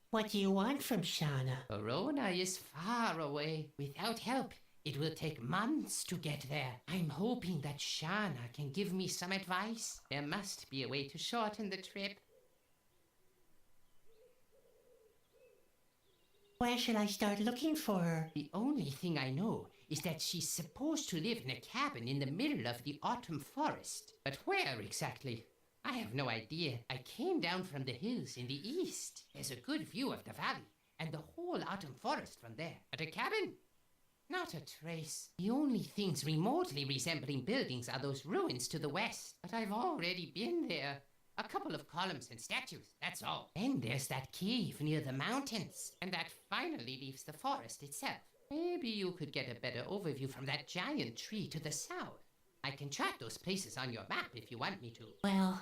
What do you want from Shana? Verona is far away. Without help, it will take months to get there. I'm hoping that Shana can give me some advice. There must be a way to shorten the trip. Where should I start looking for her? The only thing I know is that she's supposed to live in a cabin in the middle of the autumn forest. But where exactly? I have no idea. I came down from the hills in the east. There's a good view of the valley and the whole autumn forest from there. But a cabin? Not a trace. The only things remotely resembling buildings are those ruins to the west. But I've already been there. A couple of columns and statues, that's all. Then there's that cave near the mountains. And that finally leaves the forest itself. Maybe you could get a better overview from that giant tree to the south. I can chart those places on your map if you want me to. Well,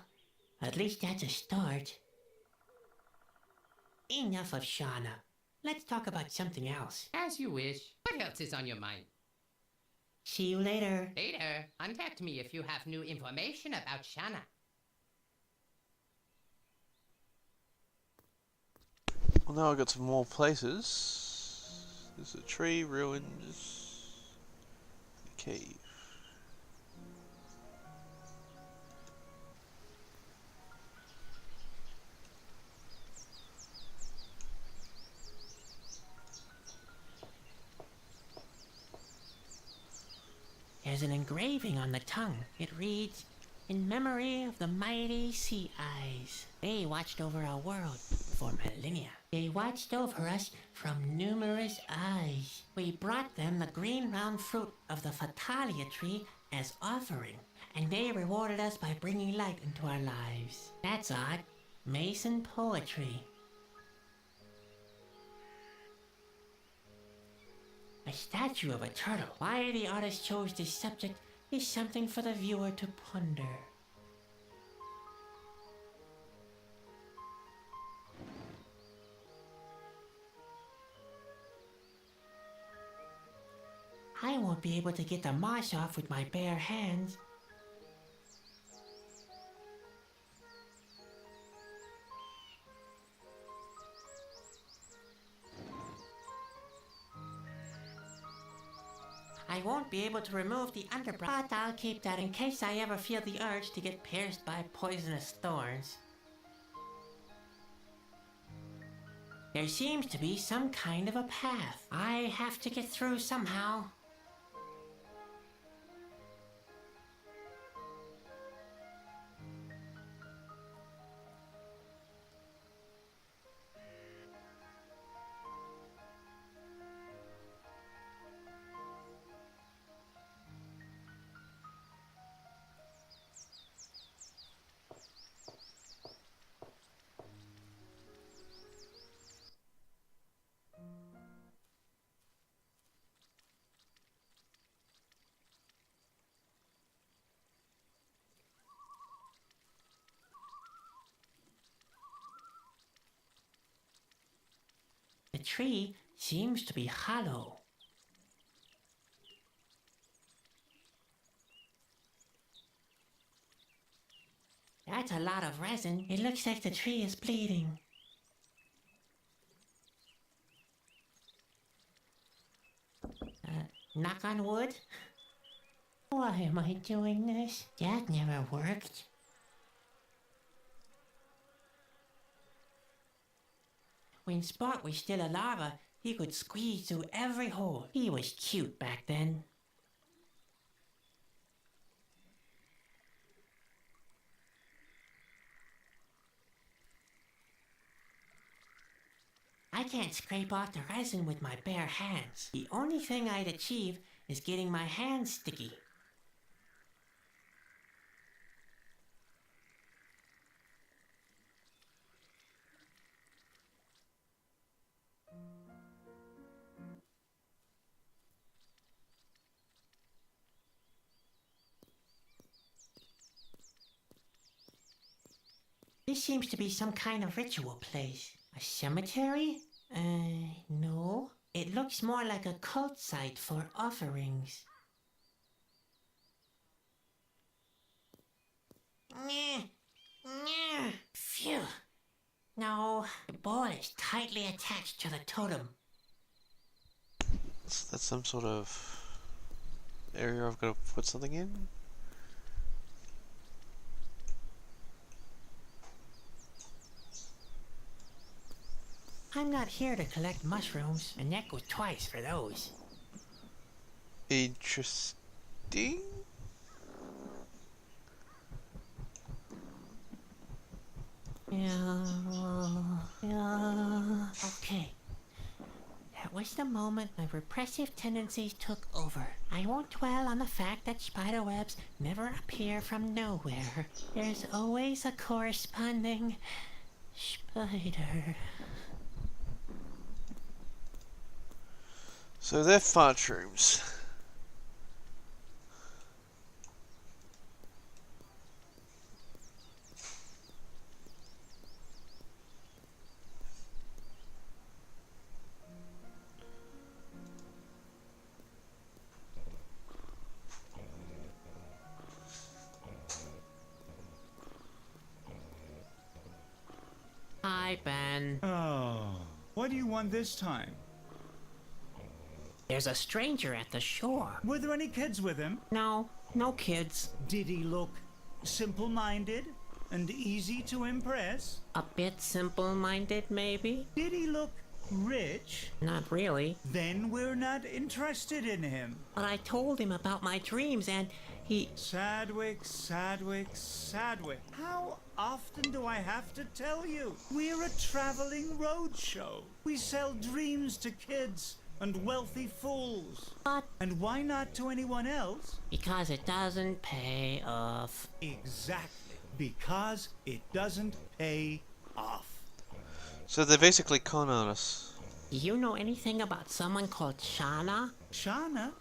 at least that's a start. Enough of Shana. Let's talk about something else. As you wish. What else is on your mind? See you later. Later, contact me if you have new information about Shana. well, now I've got some more places. There's a tree, ruins, a cave. There's an engraving on the tongue. It reads, "In memory of the mighty sea eyes. They watched over our world for millennia. They watched over us from numerous eyes. We brought them the green round fruit of the Fatalia tree as offering, and they rewarded us by bringing light into our lives." That's odd. Mason poetry. A statue of a turtle. Why the artist chose this subject is something for the viewer to ponder. I won't be able to get the moss off with my bare hands. I won't be able to remove the underbrush, but I'll keep that in case I ever feel the urge to get pierced by poisonous thorns. There seems to be some kind of a path. I have to get through somehow. The tree seems to be hollow. That's a lot of resin. It looks like the tree is bleeding. Knock on wood? Why am I doing this? That never worked. When Spot was still a larva, he could squeeze through every hole. He was cute back then. I can't scrape off the resin with my bare hands. The only thing I'd achieve is getting my hands sticky. This seems to be some kind of ritual place. A cemetery? No. It looks more like a cult site for offerings. Phew. No, the ball is tightly attached to the totem. So that's some sort of area I've got to put something in? I'm not here to collect mushrooms, and that goes twice for those. Interesting. Okay. That was the moment my repressive tendencies took over. I won't dwell on the fact that spiderwebs never appear from nowhere. There's always a corresponding spider. So they're fart rooms. Hi, Ben. Oh, what do you want this time? There's a stranger at the shore. Were there any kids with him? No kids. Did he look simple-minded and easy to impress? A bit simple-minded, maybe? Did he look rich? Not really. Then we're not interested in him. But I told him about my dreams and he... Sadwick. How often do I have to tell you? We're a traveling roadshow. We sell dreams to kids and wealthy fools. But... And why not to anyone else? Because it doesn't pay off. Exactly. Because it doesn't pay off. So they're basically con artists. Do you know anything about someone called Shauna? Shauna?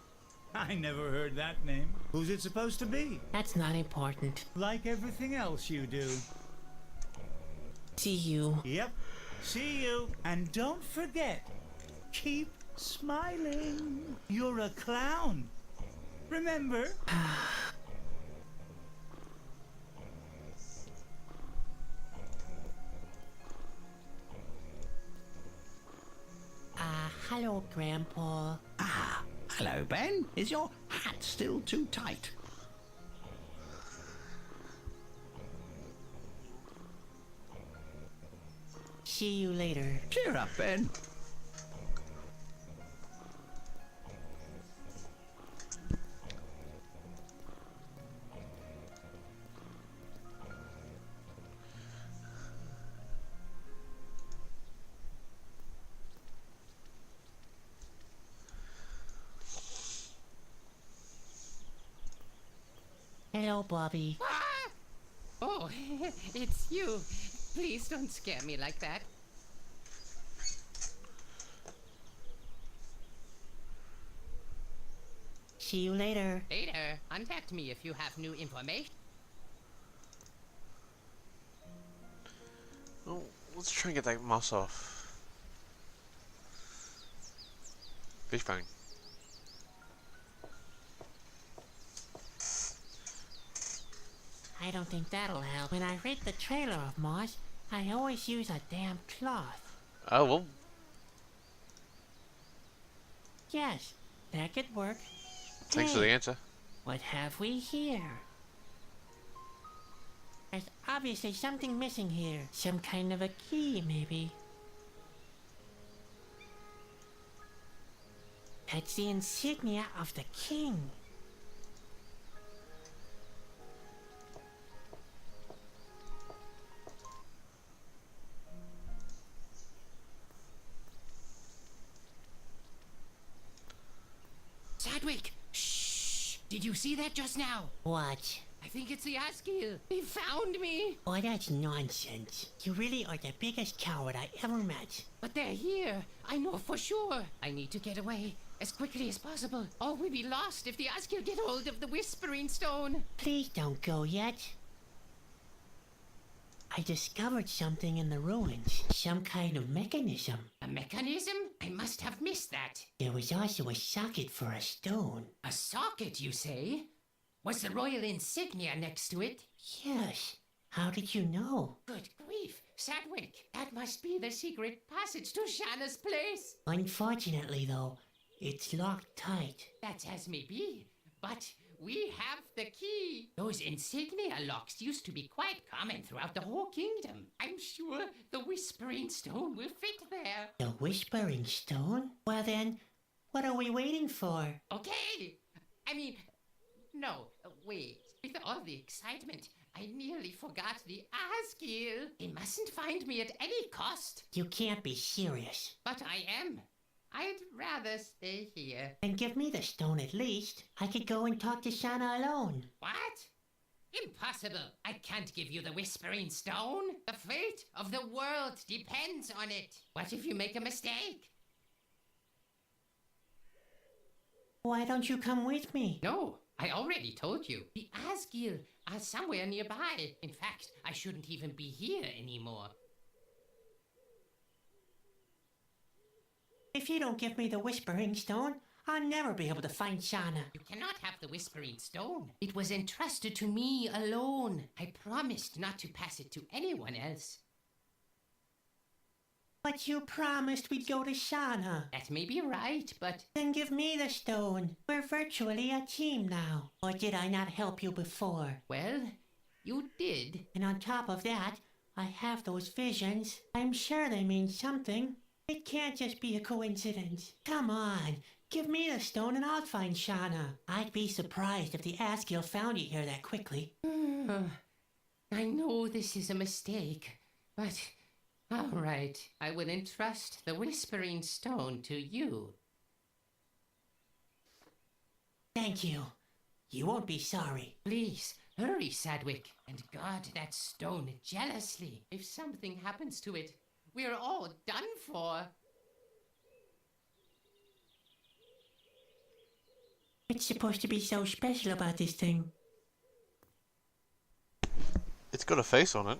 I never heard that name. Who's it supposed to be? That's not important. Like everything else you do. See you. Yep. See you. And don't forget, keep smiling. You're a clown. Remember? Hello, Grandpa. Hello, Ben. Is your hat still too tight? See you later. Cheer up, Ben. Hello, Bobby. Ah! Oh, it's you. Please don't scare me like that. See you later. Later, contact me if you have new information. Oh, let's try and get that moss off. Fishbone. I don't think that'll help. When I read the trailer of Moss, I always use a damn cloth. Oh, well, Yes, that could work. thanks for the Hey, answer. what have we here? There's obviously something missing here. Some kind of a key, maybe. That's the insignia of the king. Sadwick! Shh! Did you see that just now? What? I think it's the Askew. They found me. Oh, that's nonsense. You really are the biggest coward I ever met. But they're here. I know for sure. I need to get away as quickly as possible. Or we'll be lost if the Askew get hold of the Whispering Stone. Please don't go yet. I discovered something in the ruins. Some kind of mechanism. A mechanism? I must have missed that. There was also a socket for a stone. A socket, you say? Was the royal insignia next to it? Yes. How did you know? Good grief, Sadwick. That must be the secret passage to Shanna's place. Unfortunately, though, it's locked tight. That's as may be. But we have the key. Those insignia locks used to be quite common throughout the whole kingdom. I'm sure the Whispering Stone will fit there. The Whispering Stone? Well then, what are we waiting for? Okay. I mean, no, wait. With all the excitement, I nearly forgot the Askew. They mustn't find me at any cost. You can't be serious. But I am. I'd rather stay here. Then give me the stone at least. I could go and talk to Shanna alone. What? Impossible. I can't give you the Whispering Stone. The fate of the world depends on it. What if you make a mistake? Why don't you come with me? No, I already told you. The Askew are somewhere nearby. In fact, I shouldn't even be here anymore. If you don't give me the Whispering Stone, I'll never be able to find Shanna. You cannot have the Whispering Stone. It was entrusted to me alone. I promised not to pass it to anyone else. But you promised we'd go to Shanna. That may be right, but Then give me the stone. We're virtually a team now. Or did I not help you before? well, you did. And on top of that, I have those visions. I'm sure they mean something. It can't just be a coincidence. Come on, give me the stone and I'll find Shanna. I'd be surprised if the Askew found you here that quickly. I know this is a mistake, but all right. I will entrust the Whispering Stone to you. Thank you. You won't be sorry. Please, hurry, Sadwick, and guard that stone jealously. If something happens to it, we're all done for. What's supposed to be so special about this thing? It's got a face on it,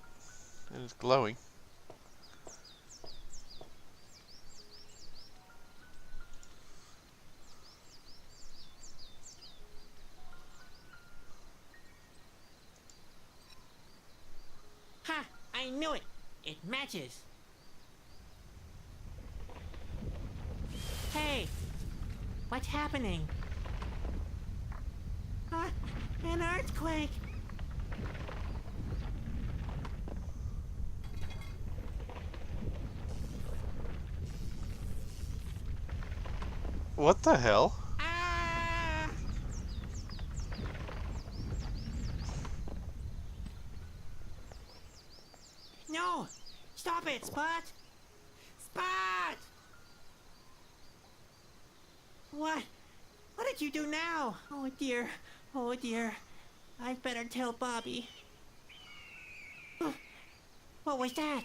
and it's glowing. Ha! I knew it! It matches! What's happening? An earthquake! What the hell? Ah! No! Stop it, Spot! Spot! What? What did you do now? Oh dear. Oh dear. I'd better tell Bobby. What was that?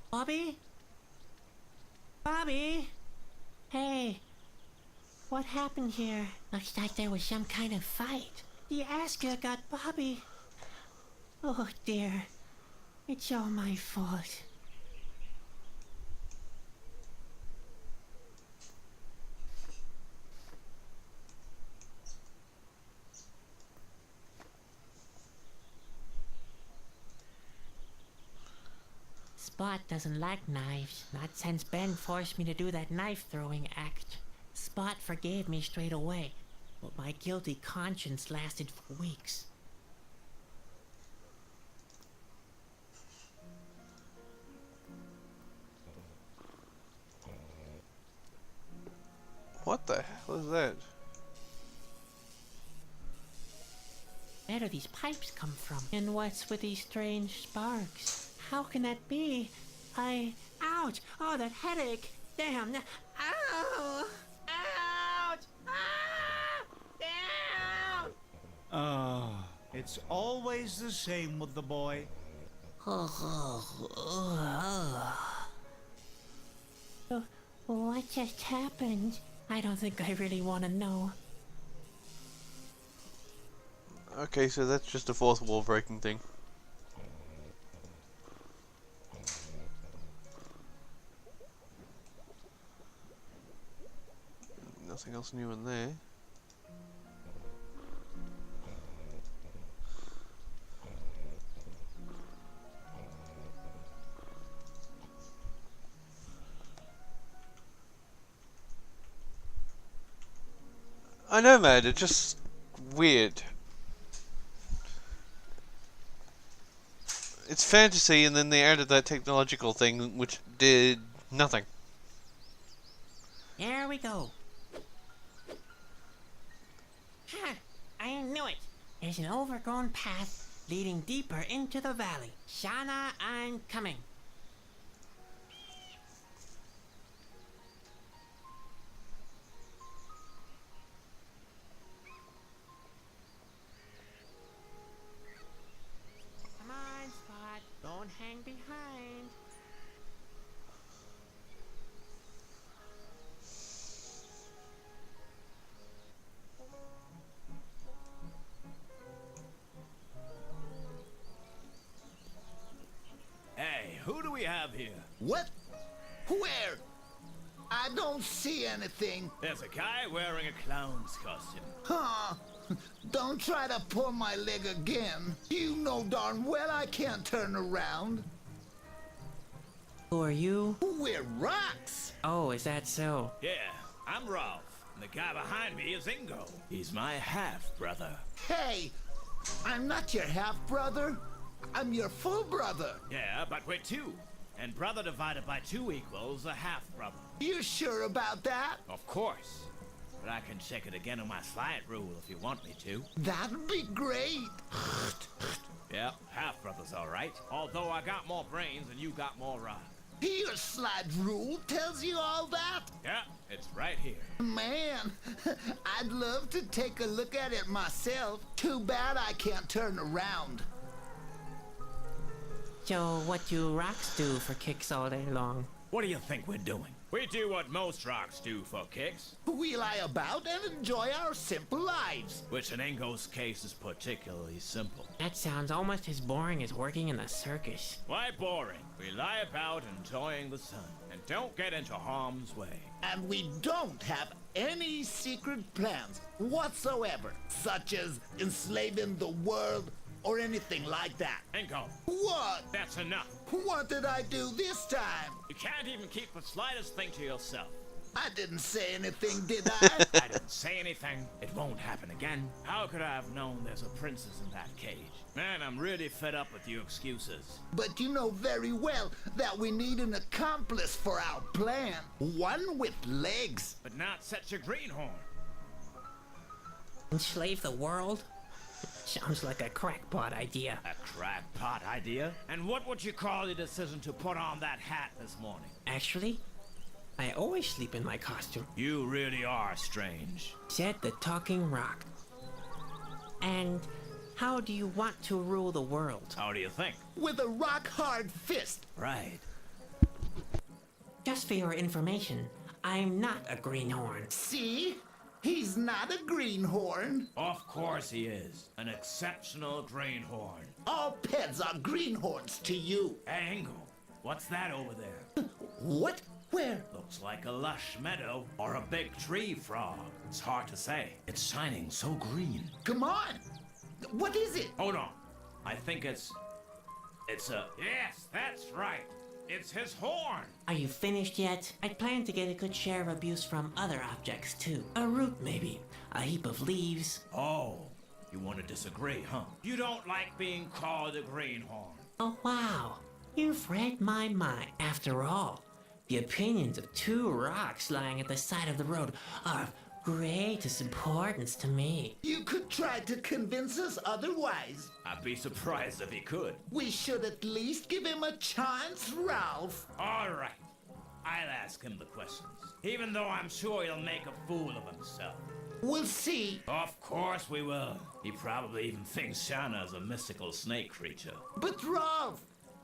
Bobby? Bobby? Hey, what happened here? Looks like there was some kind of fight. The Asker got Bobby. Oh dear, it's all my fault. Spot doesn't like knives, not since Ben forced me to do that knife-throwing act. Spot forgave me straight away, but my guilty conscience lasted for weeks. What the hell is that? Where do these pipes come from? And what's with these strange sparks? How can that be? Ouch! Oh, that headache! Damn! Ow! Ouch! Ah! Damn! Oh, it's always the same with the boy. What just happened? I don't think I really want to know. Okay, so that's just a fourth wall breaking thing. Nothing else new in there. I know, man, it's just weird. It's fantasy, and then they added that technological thing, which did nothing. There we go. Ha! I knew it. There's an overgrown path leading deeper into the valley. Shauna, I'm coming. Come on, Spot. Don't hang behind. Hey, who do we have here? What? Where? I don't see anything. There's a guy wearing a clown's costume. Huh? Don't try to pull my leg again. You know darn well I can't turn around. Who are you? We're rocks. Oh, is that so? Yeah, I'm Rolf, and the guy behind me is Ingo. He's my half-brother. Hey, I'm not your half-brother. I'm your full brother. Yeah, but we're two. And brother divided by 2 equals a half-brother. You sure about that? Of course. But I can check it again on my slide rule if you want me to. That'd be great. Yeah, half-brother's all right. Although I got more brains and you got more rod. Your slide rule tells you all that? Yeah, it's right here. Man, I'd love to take a look at it myself. Too bad I can't turn around. So, what do rocks do for kicks all day long? What do you think we're doing? We do what most rocks do for kicks. We lie about and enjoy our simple lives. lives. Which in Ingo's case is particularly simple. That sounds almost as boring as working in the circus. Why boring? We lie about enjoying the sun and don't get into harm's way. And we don't have any secret plans whatsoever, such as enslaving the world or anything like that. Ingo, What? that's enough. What did I do this time? You can't even keep the slightest thing to yourself. I didn't say anything, did I? I didn't say anything. It won't happen again. How could I have known there's a princess in that cage? Man, I'm really fed up with you excuses. But you know very well that we need an accomplice for our plan. One with legs. But not such a greenhorn. Enslave the world? Sounds like a crackpot idea. A crackpot idea? And what would you call your decision to put on that hat this morning? Actually, I always sleep in my costume. You really are strange. Said the talking rock. And how do you want to rule the world? How do you think? With a rock-hard fist. Right. Just for your information, I'm not a greenhorn. See? He's not a greenhorn. Of course he is. An exceptional greenhorn. All pets are greenhorns to you. Hey, Ingo, what's that over there? What? Where? Looks like a lush meadow or a big tree frog. It's hard to say. It's shining so green. Come on. What is it? Hold on. I think it's a... Yes, that's right. It's his horn. Are you finished yet? I'd planned to get a good share of abuse from other objects too. A root maybe, a heap of leaves. Oh, you want to disagree, huh? You don't like being called a greenhorn. Oh wow, you've read my mind. After all, the opinions of two rocks lying at the side of the road are of greatest importance to me. You could try to convince us otherwise. I'd be surprised if he could. We should at least give him a chance, Ralph. All right. I'll ask him the questions, even though I'm sure he'll make a fool of himself. We'll see. Of course we will. He probably even thinks Shana is a mystical snake creature. But Ralph,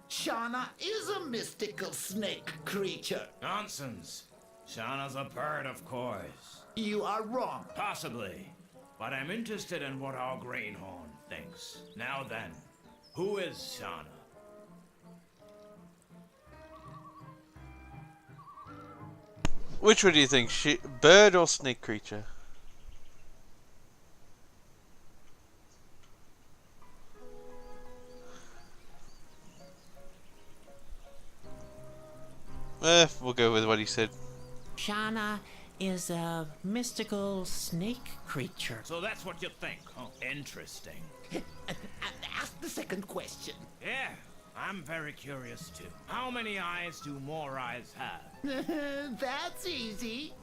Shauna is a mystical snake creature. Nonsense. Shana's a bird, of course. You are wrong. Possibly. But I'm interested in what our greenhorn thinks. Now then, who is Shauna? Which one do you think? Bird or snake creature? We'll go with what he said. Shauna is a mystical snake creature. So that's what you think, huh? Interesting. Ask the second question. Yeah, I'm very curious too. How many eyes do more eyes have? That's easy.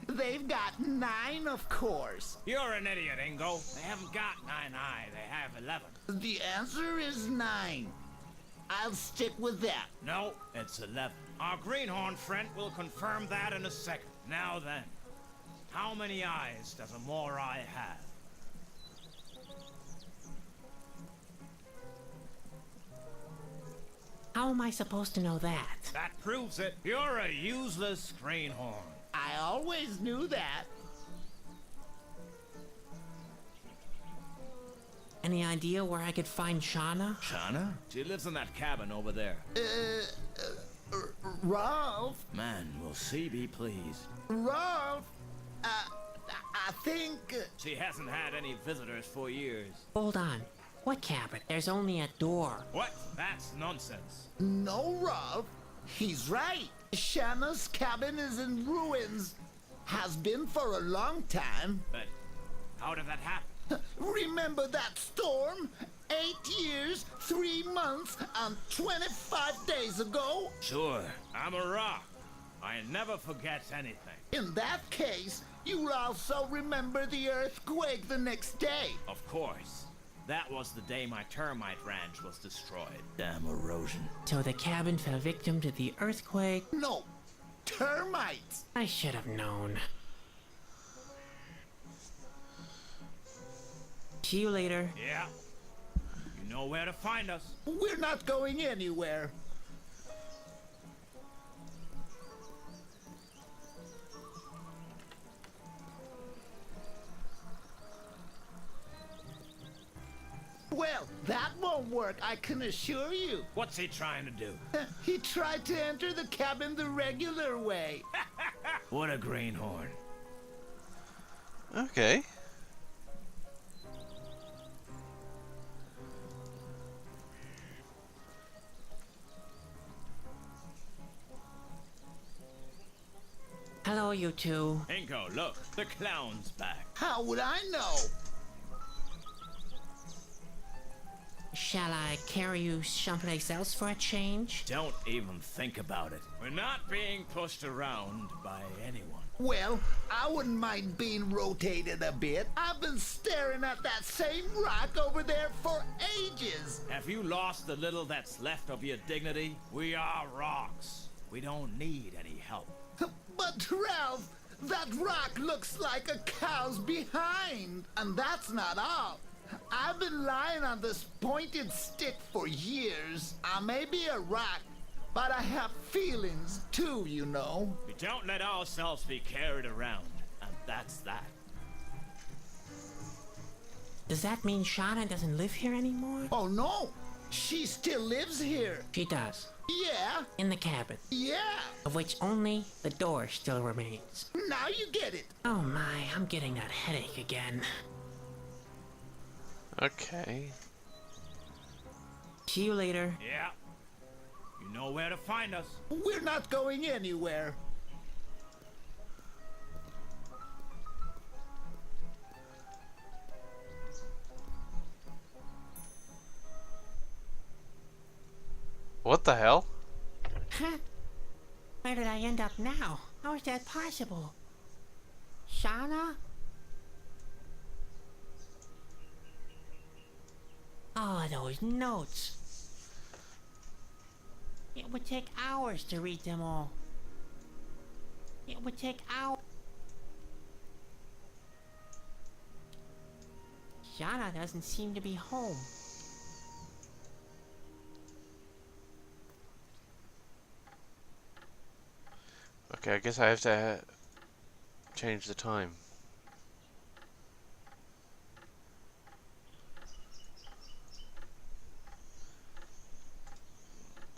They've got 9, of course. You're an idiot, Ingo. They haven't got 9 eyes, they have 11. The answer is 9. I'll stick with that. No, it's 11. Our greenhorn friend will confirm that in a second. Now then, how many eyes does a Morai have? How am I supposed to know that? That proves it. You're a useless greenhorn. I always knew that. Any idea where I could find Shauna? Shana? She lives in that cabin over there. Ralph? Man, will she be pleased. Ralph? I think... She hasn't had any visitors for years. Hold on. What cabin? There's only a door. What? That's nonsense. No, Ralph. He's right. Shanna's cabin is in ruins. Has been for a long time. But how did that happen? Remember that storm? 8 years, 3 months, and 25 days ago? Sure. I'm a rock. I never forget anything. In that case, you'll also remember the earthquake the next day. Of course. That was the day my termite ranch was destroyed. Damn erosion. So the cabin fell victim to the earthquake? No, termites. I should have known. See you later. Yeah. You know where to find us. We're not going anywhere. Well, that won't work, I can assure you. What's he trying to do? He tried to enter the cabin the regular way. What a greenhorn. Okay. Hello, you two. Inko, look, the clown's back. How would I know? Shall I carry you someplace else for a change? Don't even think about it. We're not being pushed around by anyone. Well, I wouldn't mind being rotated a bit. I've been staring at that same rock over there for ages. Have you lost the little that's left of your dignity? We are rocks. We don't need any help. But Ralph, that rock looks like a cow's behind. And that's not all. I've been lying on this pointed stick for years. I may be a rock, but I have feelings too, you know. We don't let ourselves be carried around, and that's that. Does that mean Shauna doesn't live here anymore? Oh no, she still lives here. She does. Yeah, In the cabin, yeah. of which only the door still remains. Now you get it. Oh my, I'm getting that headache again. Okay. See you later. Yeah. You know where to find us. We're not going anywhere. What the hell? Huh? Where did I end up now? How is that possible? Shauna? Oh, those notes. It would take hours to read them all. It would take hours. Shauna doesn't seem to be home. Okay, I guess I have to change the time.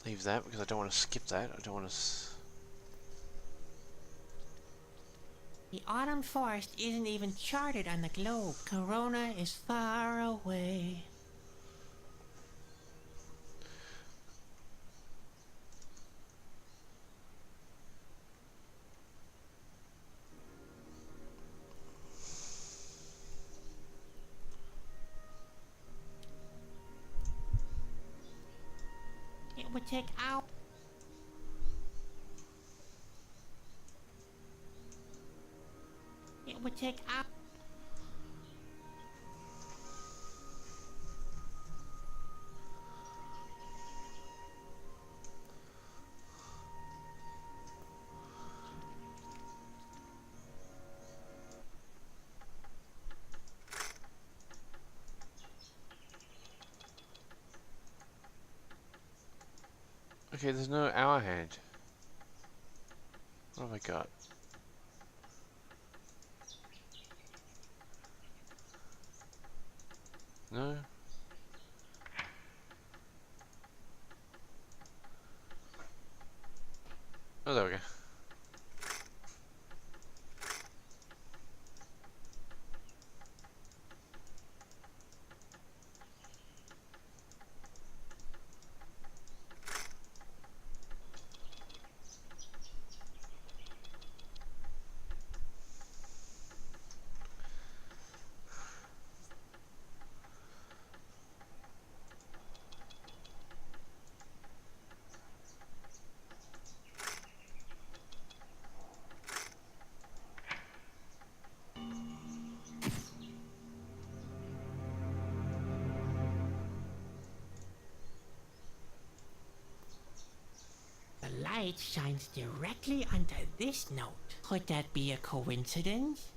Leave that because I don't want to skip that. I don't want to. The autumn forest isn't even charted on the globe. Corona is far away. It would take hours. It would take hours. Okay, there's no hour hand. What have I got? No? Oh, there we go. The light shines directly onto this note. Could that be a coincidence?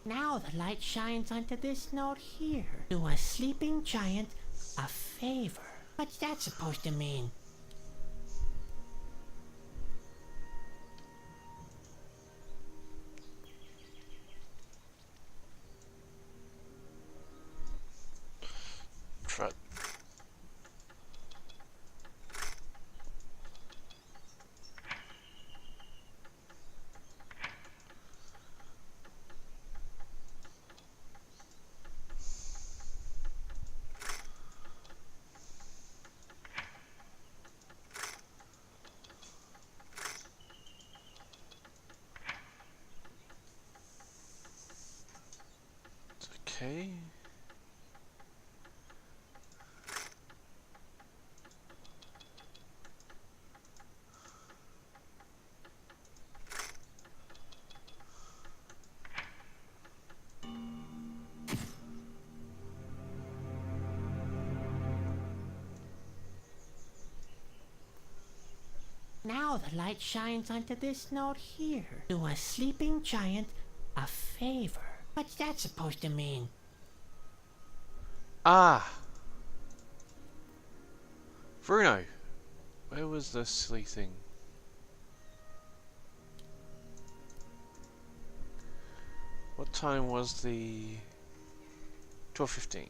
Now the light shines onto this note here. Do a sleeping giant a favor. What's that supposed to mean? Okay. Now the light shines onto this note here. Do a sleeping giant a favor. What's that supposed to mean? Ah! Bruno! Where was the silly thing? What time was the... 12:15.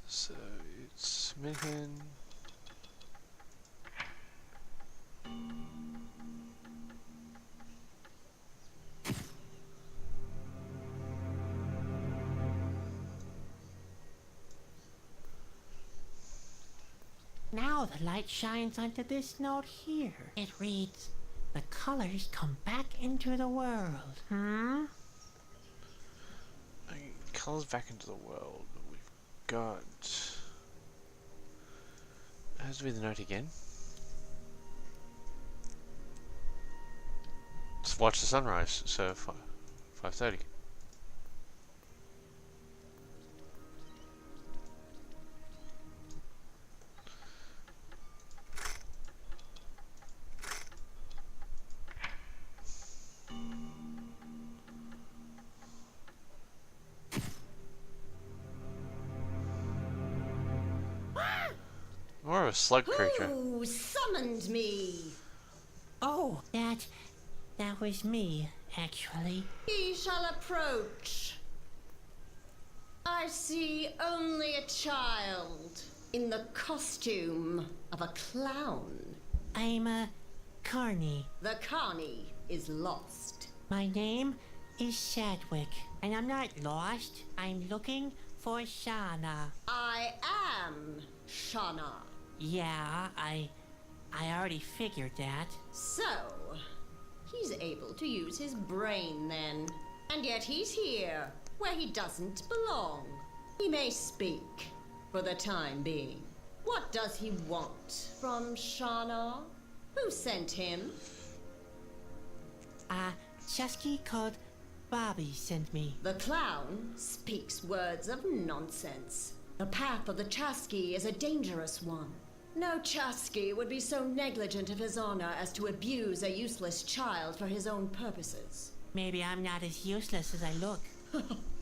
So it's Minhan. Now the light shines onto this note here. It reads, the colors come back into the world. Colors back into the world. We've got... It has to be the note again. Let's watch the sunrise. So 5:30. More of a slug creature. Who summoned me? Oh, that was me, actually. He shall approach. I see only a child in the costume of a clown. I'm Carney. The Carney is lost. My name is Sadwick, and I'm not lost. I'm looking for Shauna. I am Shauna. Yeah, I already figured that. So, he's able to use his brain then. And yet he's here, where he doesn't belong. He may speak, for the time being. What does he want from Shauna? Who sent him? Chusky called Bobby sent me. The clown speaks words of nonsense. The path of the Chasky is a dangerous one. No Chasky would be so negligent of his honor as to abuse a useless child for his own purposes. Maybe I'm not as useless as I look.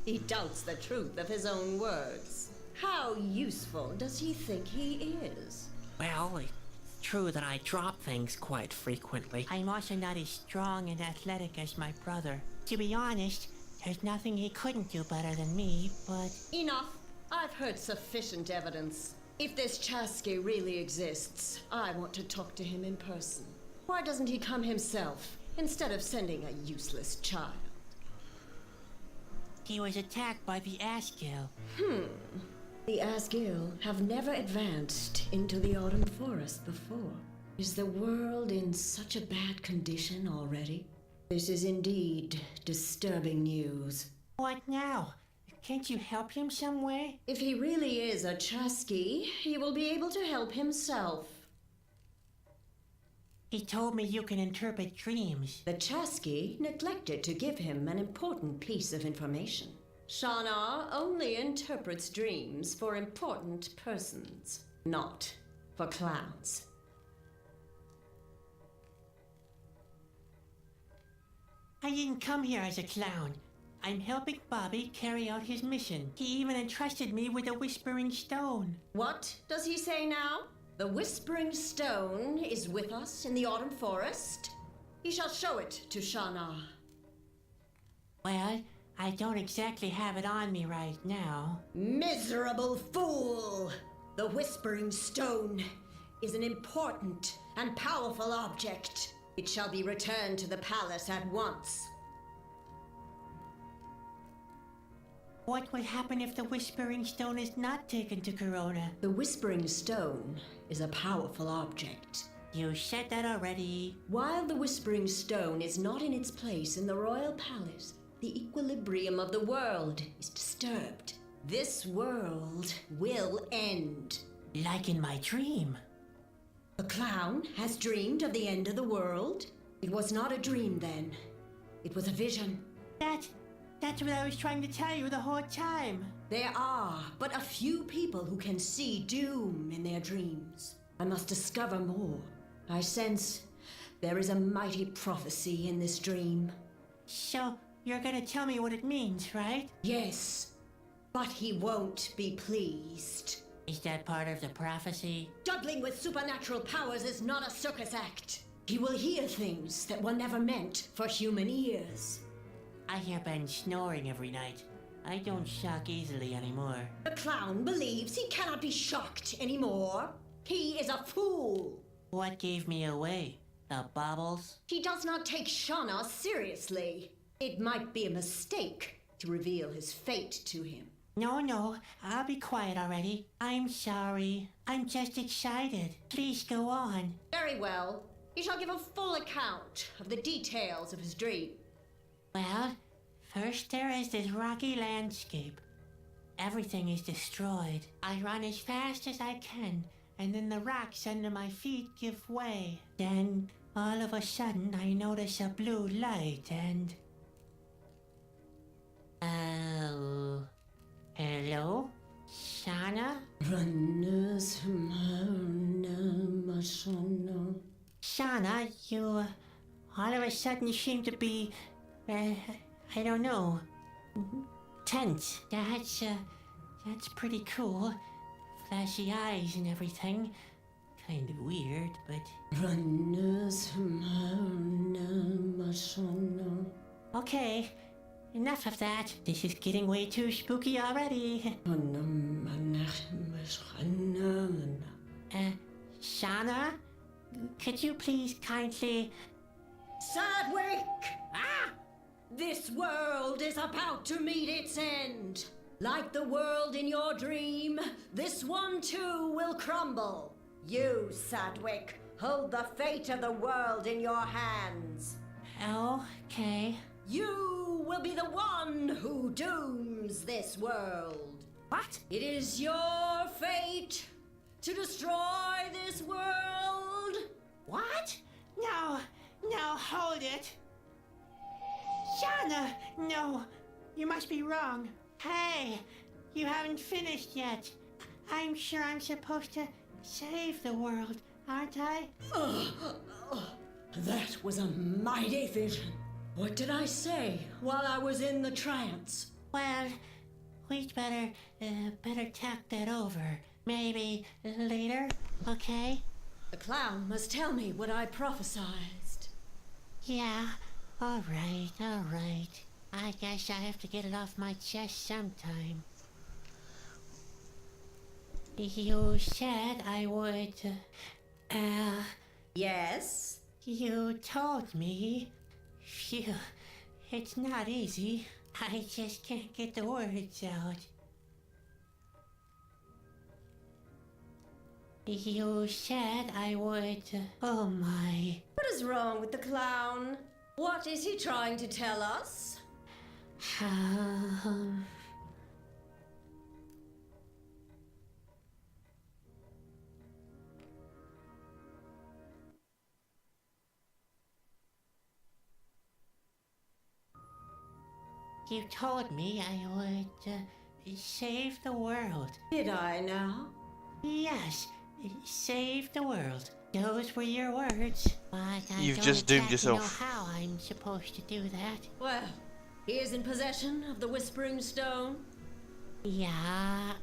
He doubts the truth of his own words. How useful does he think he is? Well, it's true that I drop things quite frequently. I'm also not as strong and athletic as my brother. To be honest, there's nothing he couldn't do better than me, but... Enough. I've heard sufficient evidence. If this Chasky really exists, I want to talk to him in person. Why doesn't he come himself, instead of sending a useless child? He was attacked by the Asgill. The Asgill have never advanced into the Autumn Forest before. Is the world in such a bad condition already? This is indeed disturbing news. What now? Can't you help him some way? If he really is a Chasky, he will be able to help himself. He told me you can interpret dreams. The Chasky neglected to give him an important piece of information. Shauna only interprets dreams for important persons, not for clowns. I didn't come here as a clown. I'm helping Bobby carry out his mission. He even entrusted me with a Whispering Stone. What does he say now? The Whispering Stone is with us in the Autumn Forest? He shall show it to Shauna. Well, I don't exactly have it on me right now. Miserable fool! The Whispering Stone is an important and powerful object. It shall be returned to the palace at once. What would happen if the Whispering Stone is not taken to Corona? The Whispering Stone is a powerful object. You said that already. While the Whispering Stone is not in its place in the royal palace, the equilibrium of the world is disturbed. This world will end. Like in my dream. The clown has dreamed of the end of the world. It was not a dream then. It was a vision. That's what I was trying to tell you the whole time. There are but a few people who can see doom in their dreams. I must discover more. I sense there is a mighty prophecy in this dream. So, you're gonna tell me what it means, right? Yes, but he won't be pleased. Is that part of the prophecy? Juggling with supernatural powers is not a circus act. He will hear things that were never meant for human ears. I hear Ben snoring every night. I don't shock easily anymore. The clown believes he cannot be shocked anymore. He is a fool. What gave me away? The baubles? He does not take Shauna seriously. It might be a mistake to reveal his fate to him. No, I'll be quiet already. I'm sorry. I'm just excited. Please go on. Very well. He shall give a full account of the details of his dream. Well, first there is this rocky landscape. Everything is destroyed. I run as fast as I can, and then the rocks under my feet give way. Then, all of a sudden, I notice a blue light and... Oh... Hello? Shauna? Shauna, you... all of a sudden seem to be... I don't know... tense. That's pretty cool. Flashy eyes and everything. Kind of weird, but... Okay, enough of that. This is getting way too spooky already. Shauna? Could you please kindly... Sadwick! Ah! This world is about to meet its end. Like the world in your dream, this one too will crumble. You, Sadwick, hold the fate of the world in your hands. Okay. You will be the one who dooms this world. What? It is your fate to destroy this world. What? No, hold it. Shauna, no, you must be wrong. Hey, you haven't finished yet. I'm sure I'm supposed to save the world, aren't I? That was a mighty vision. What did I say while I was in the trance? Well, we'd better talk that over. Maybe later, okay? The clown must tell me what I prophesized. Yeah, all right. I guess I have to get it off my chest sometime. You said I would, Yes? You told me. Phew, it's not easy. I just can't get the words out. You said I would... Oh my... What is wrong with the clown? What is he trying to tell us? You told me I would save the world. Did I now? Yes, save the world. Those were your words. But I You've don't just doomed exactly yourself. know how I'm supposed to do that. Well, he is in possession of the Whispering Stone. Yeah,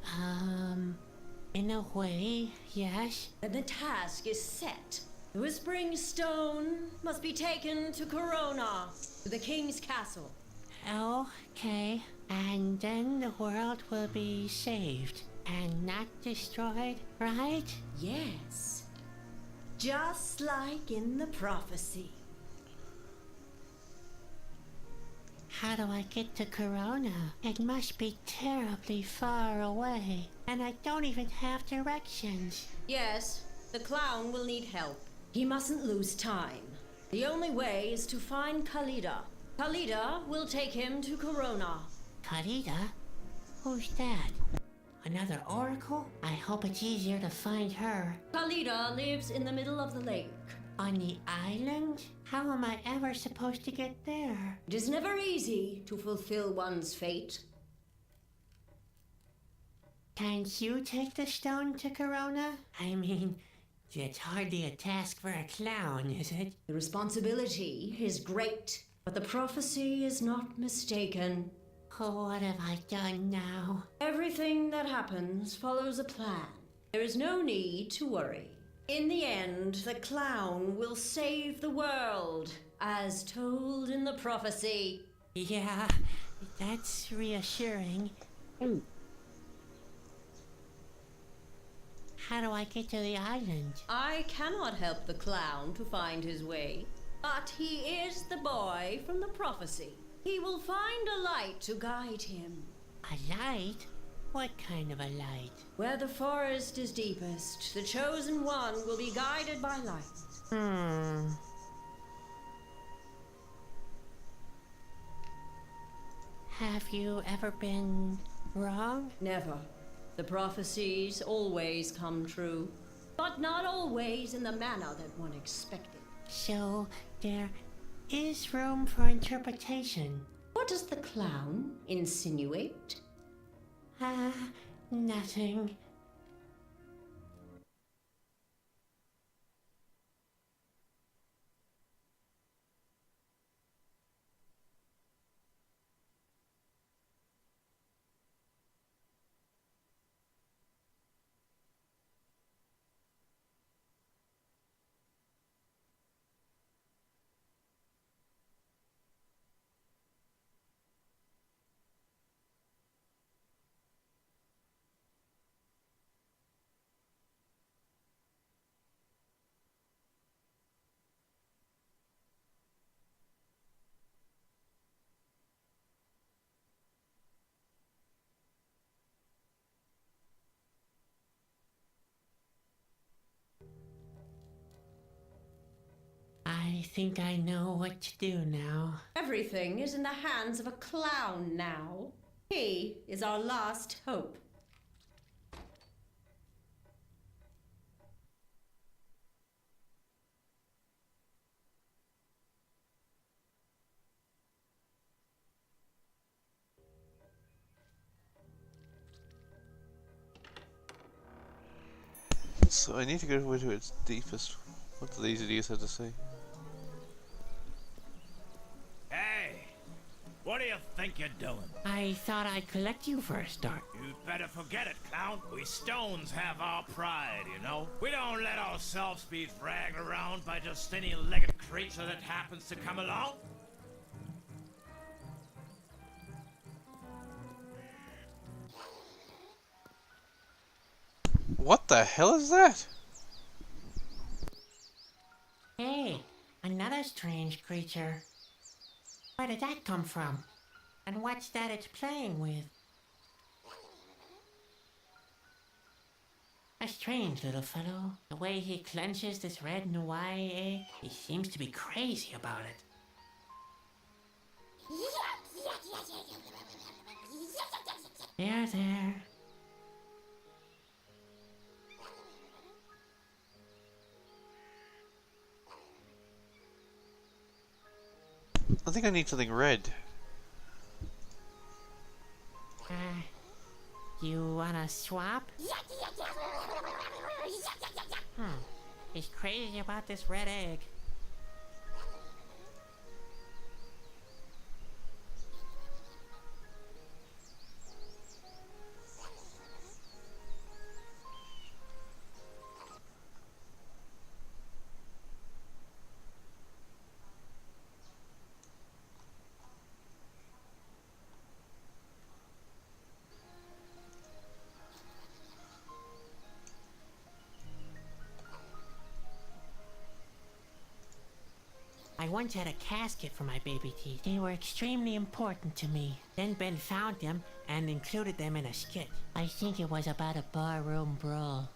in a way, yes. Then the task is set. The Whispering Stone must be taken to Corona, to the king's castle. Okay, and then the world will be saved and not destroyed, right? Yes. Just like in the prophecy. How do I get to Corona? It must be terribly far away. And I don't even have directions. Yes, the clown will need help. He mustn't lose time. The only way is to find Khalida. Khalida will take him to Corona. Khalida? Who's that? Another oracle? I hope it's easier to find her. Khalida lives in the middle of the lake. On the island? How am I ever supposed to get there? It is never easy to fulfill one's fate. Can't you take the stone to Corona? I mean, it's hardly a task for a clown, is it? The responsibility is great, but the prophecy is not mistaken. Oh, what have I done now? Everything that happens follows a plan. There is no need to worry. In the end, the clown will save the world, as told in the prophecy. Yeah, that's reassuring. How do I get to the island? I cannot help the clown to find his way, but he is the boy from the prophecy. He will find a light to guide him. A light? What kind of a light? Where the forest is deepest, the chosen one will be guided by light. Have you ever been wrong? Never. The prophecies always come true, but not always in the manner that one expected. So, there is room for interpretation. What does the clown insinuate? Nothing. I think I know what to do now. Everything is in the hands of a clown now. He is our last hope. So I need to go to its deepest. What do these idiots have to say? Hey! What do you think you're doing? I thought I'd collect you for a start. You'd better forget it, clown. We stones have our pride, you know? We don't let ourselves be dragged around by just any legged creature that happens to come along. What the hell is that? Hey, another strange creature. Where did that come from? And what's that it's playing with? A strange little fellow. The way he clenches this red Hawaii egg, he seems to be crazy about it. There. I think I need something red. You wanna swap? He's crazy about this red egg. once had a casket for my baby teeth. They were extremely important to me. Then Ben found them and included them in a skit. I think it was about a barroom brawl.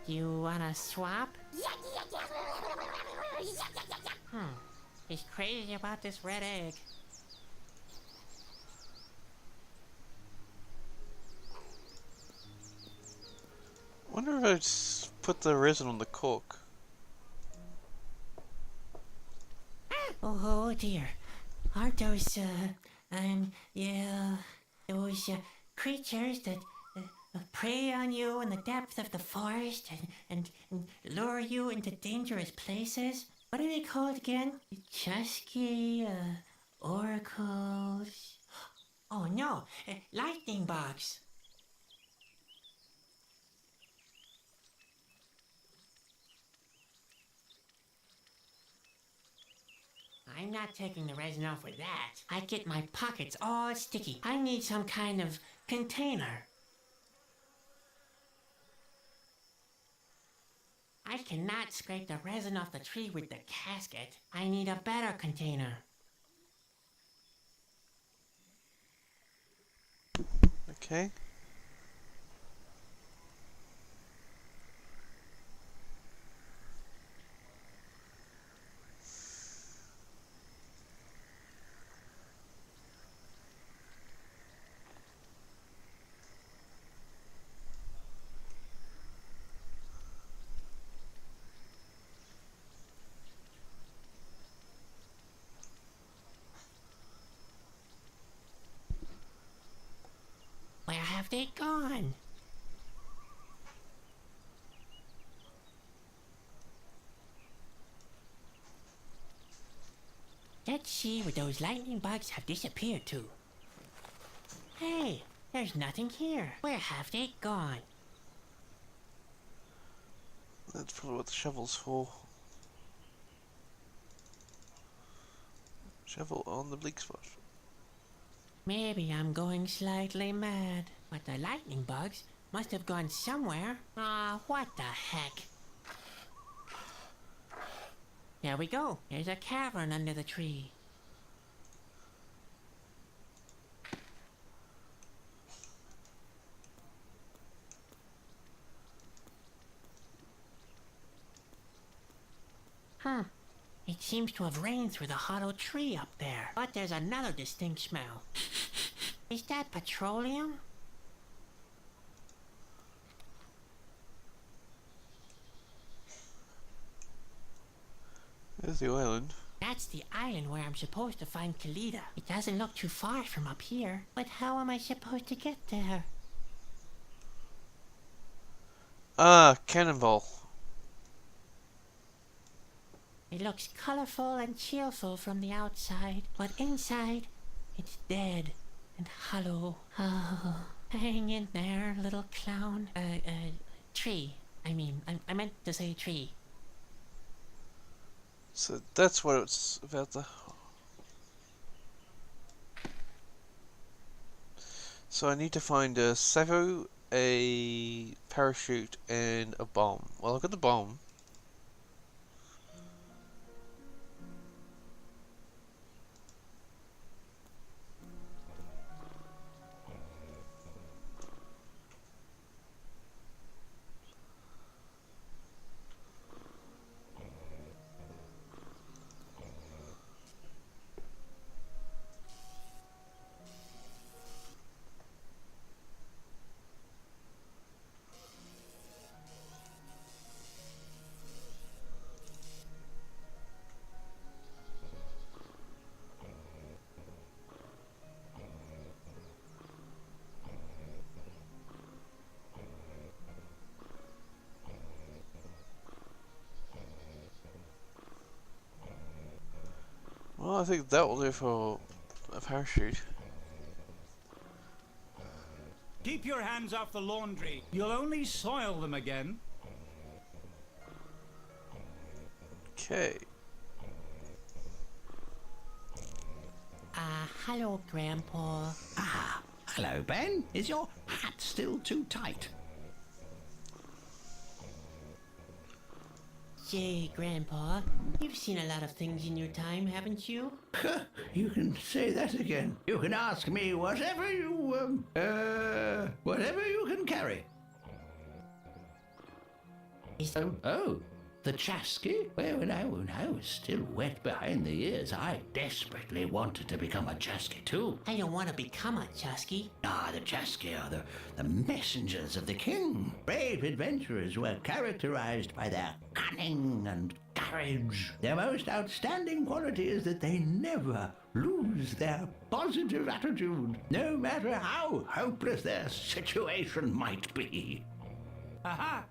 You wanna swap? He's crazy about this red egg. Wonder if I just put the resin on the cork. Oh dear. Aren't those, those creatures that prey on you in the depth of the forest and lure you into dangerous places? What are they called again? Chusky, oracles. Oh no, lightning bugs. I'm not taking the resin off with that. I get my pockets all sticky. I need some kind of container. I cannot scrape the resin off the tree with the casket. I need a better container. Okay. Where have they gone? Let's see where those lightning bugs have disappeared to. Hey, there's nothing here. Where have they gone? That's probably what the shovel's for. Shovel on the bleak spot. Maybe I'm going slightly mad, but the lightning bugs must have gone somewhere. What the heck? There we go. There's a cavern under the tree. It seems to have rained through the hollow tree up there. But there's another distinct smell. Is that petroleum? There's the island. That's the island where I'm supposed to find Kalita. It doesn't look too far from up here. But how am I supposed to get there? Ah, cannonball. It looks colorful and cheerful from the outside, but inside, it's dead and hollow. Oh, hang in there, little clown. Tree. I meant to say tree. So that's what it's about the... So I need to find a Savo, a parachute, and a bomb. Well, I've got the bomb. Well, I think that will do for a parachute. Keep your hands off the laundry. You'll only soil them again. Okay. Hello, Grandpa. Hello, Ben. Is your hat still too tight? Say, Grandpa, you've seen a lot of things in your time, haven't you? You can say that again. You can ask me whatever you can carry. Oh, the Chasky? Well, when I was still wet behind the ears, I desperately wanted to become a Chasky too. I don't want to become a Chusky. Ah, the Chasky are the messengers of the king. Brave adventurers who are characterized by their cunning and courage. Their most outstanding quality is that they never lose their positive attitude, no matter how hopeless their situation might be. Aha!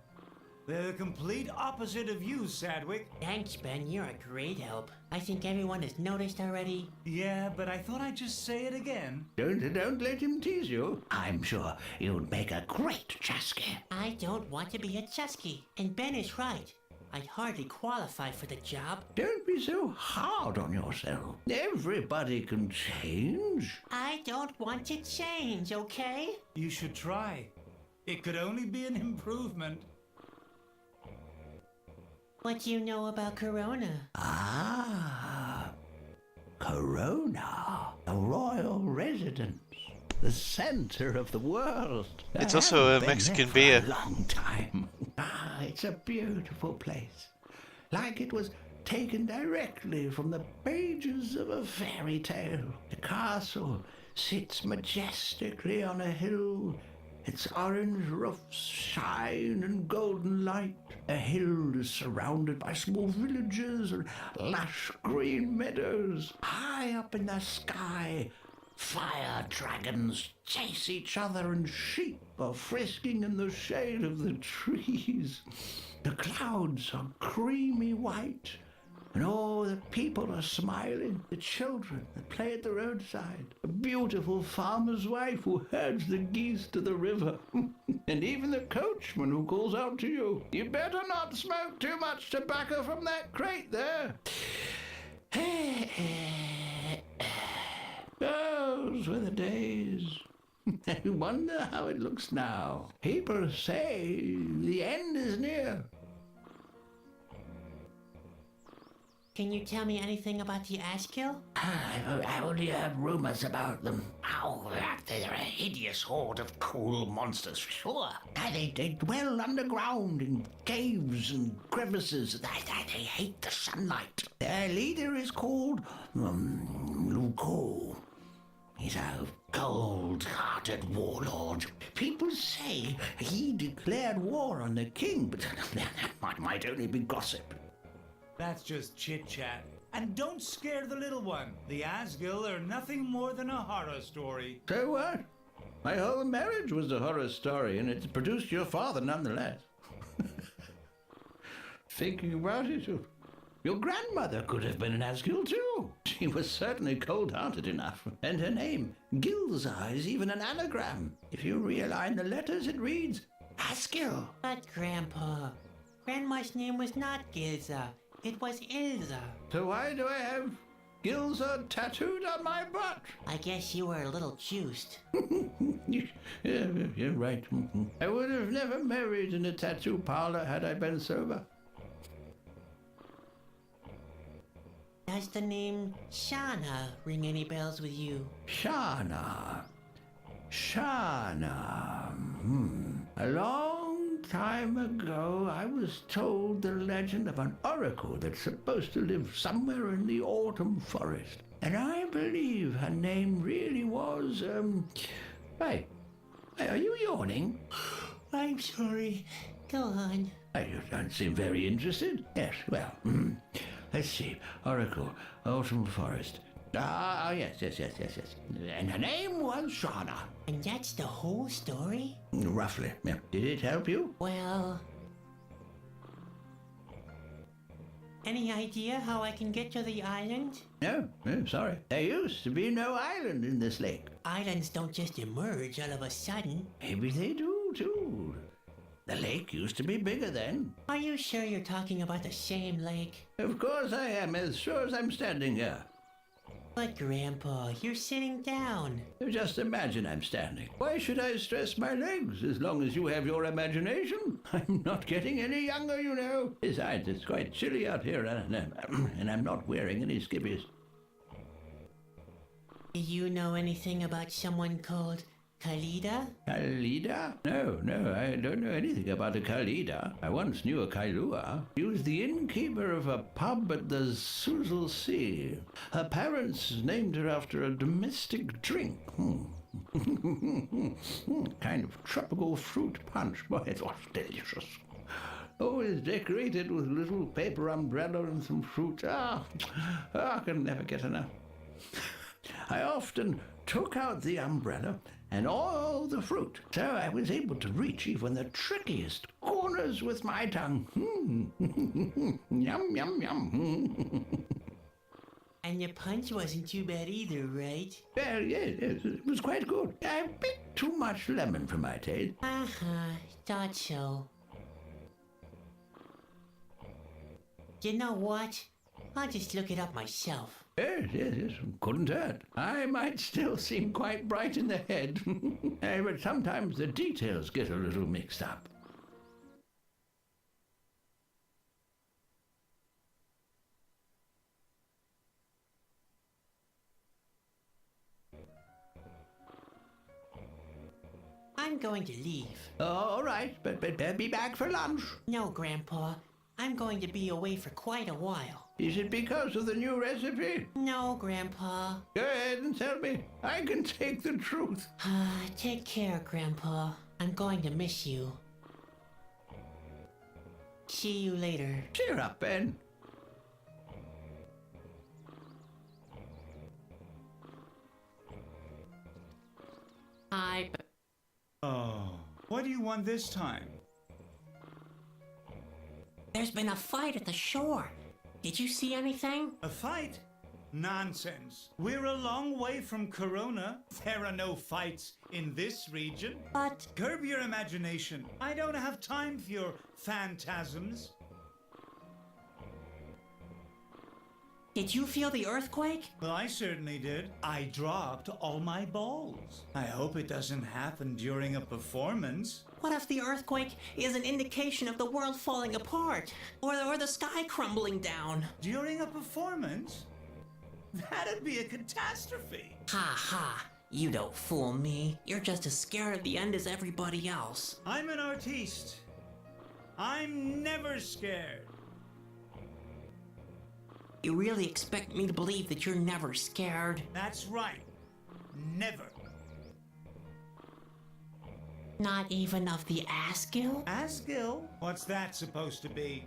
They're the complete opposite of you, Sadwick. Thanks, Ben. You're a great help. I think everyone has noticed already. Yeah, but I thought I'd just say it again. Don't let him tease you. I'm sure you'd make a great Chasky. I don't want to be a Chusky. And Ben is right. I'd hardly qualify for the job. Don't be so hard on yourself. Everybody can change. I don't want to change, okay? You should try. It could only be an improvement. What do you know about Corona? Ah, Corona, the royal residence, the center of the world. It's I also haven't a been Mexican there beer. for a long time. Ah, it's a beautiful place, like it was taken directly from the pages of a fairy tale. The castle sits majestically on a hill. Its orange roofs shine in golden light. The hill is surrounded by small villages and lush green meadows. High up in the sky, fire dragons chase each other and sheep are frisking in the shade of the trees. The clouds are creamy white, and all the people are smiling. The children that play at the roadside. A beautiful farmer's wife who herds the geese to the river. And even the coachman who calls out to you, "You better not smoke too much tobacco from that crate there." Those were the days. I wonder how it looks now. People say the end is near. Can you tell me anything about the Ashkill? I've only heard rumors about them. Oh, they're a hideous horde of cool monsters, sure. They dwell underground in caves and crevices. They hate the sunlight. Their leader is called Luko. He's a cold-hearted warlord. People say he declared war on the king, but that might only be gossip. That's just chit-chat. And don't scare the little one. The Asgill are nothing more than a horror story. So what? My whole marriage was a horror story, and it's produced your father nonetheless. Thinking about it, your grandmother could have been an Asgill too. She was certainly cold-hearted enough. And her name, Gilza, is even an anagram. If you realign the letters, it reads Asgill. But Grandpa, Grandma's name was not Gilza. It was Ilza. So why do I have Gilza tattooed on my butt? I guess you were a little juiced. Yeah, you're right. I would have never married in a tattoo parlor had I been sober. Does the name Shana ring any bells with you? Shana. A long time ago, I was told the legend of an oracle that's supposed to live somewhere in the autumn forest. And I believe her name really was, Hey, are you yawning? I'm sorry. Go on. You don't seem very interested. Yes, well, let's see. Oracle, autumn forest. Yes. And her name was Shana. And that's the whole story? Roughly, yeah. Did it help you? Well... Any idea how I can get to the island? No, sorry. There used to be no island in this lake. Islands don't just emerge all of a sudden. Maybe they do, too. The lake used to be bigger then. Are you sure you're talking about the same lake? Of course I am, as sure as I'm standing here. But Grandpa, you're sitting down. Just imagine I'm standing. Why should I stress my legs as long as you have your imagination? I'm not getting any younger, you know. Besides, it's quite chilly out here, and I'm not wearing any skivvies. Do you know anything about someone called Khalida? Khalida? No, I don't know anything about a Khalida. I once knew a Kailua. She was the innkeeper of a pub at the Suzel Sea. Her parents named her after a domestic drink. Kind of tropical fruit punch. Boy, it was delicious. Always decorated with a little paper umbrella and some fruit. I can never get enough. I often took out the umbrella and all the fruit, so I was able to reach even the trickiest corners with my tongue. Yum, yum, yum. And your punch wasn't too bad either, right? Well, yes, it was quite good. A bit too much lemon for my taste. Thought so. You know what? I'll just look it up myself. Yes, couldn't hurt. I might still seem quite bright in the head, but sometimes the details get a little mixed up. I'm going to leave. All right, but be back for lunch. No, Grandpa. I'm going to be away for quite a while. Is it because of the new recipe? No, Grandpa. Go ahead and tell me. I can take the truth. Take care, Grandpa. I'm going to miss you. See you later. Cheer up, Ben. Hi. Oh, what do you want this time? There's been a fight at the shore. Did you see anything? A fight? Nonsense. We're a long way from Corona. There are no fights in this region. But Curb your imagination. I don't have time for your phantasms. did you feel the earthquake? Well, I certainly did. I dropped all my balls. I hope it doesn't happen during a performance. What if the earthquake is an indication of the world falling apart? Or the sky crumbling down? During a performance? That'd be a catastrophe. Ha ha. You don't fool me. You're just as scared of the end as everybody else. I'm an artiste. I'm never scared. You really expect me to believe that you're never scared? That's right. Never. Not even of the Asgill? Asgill? What's that supposed to be?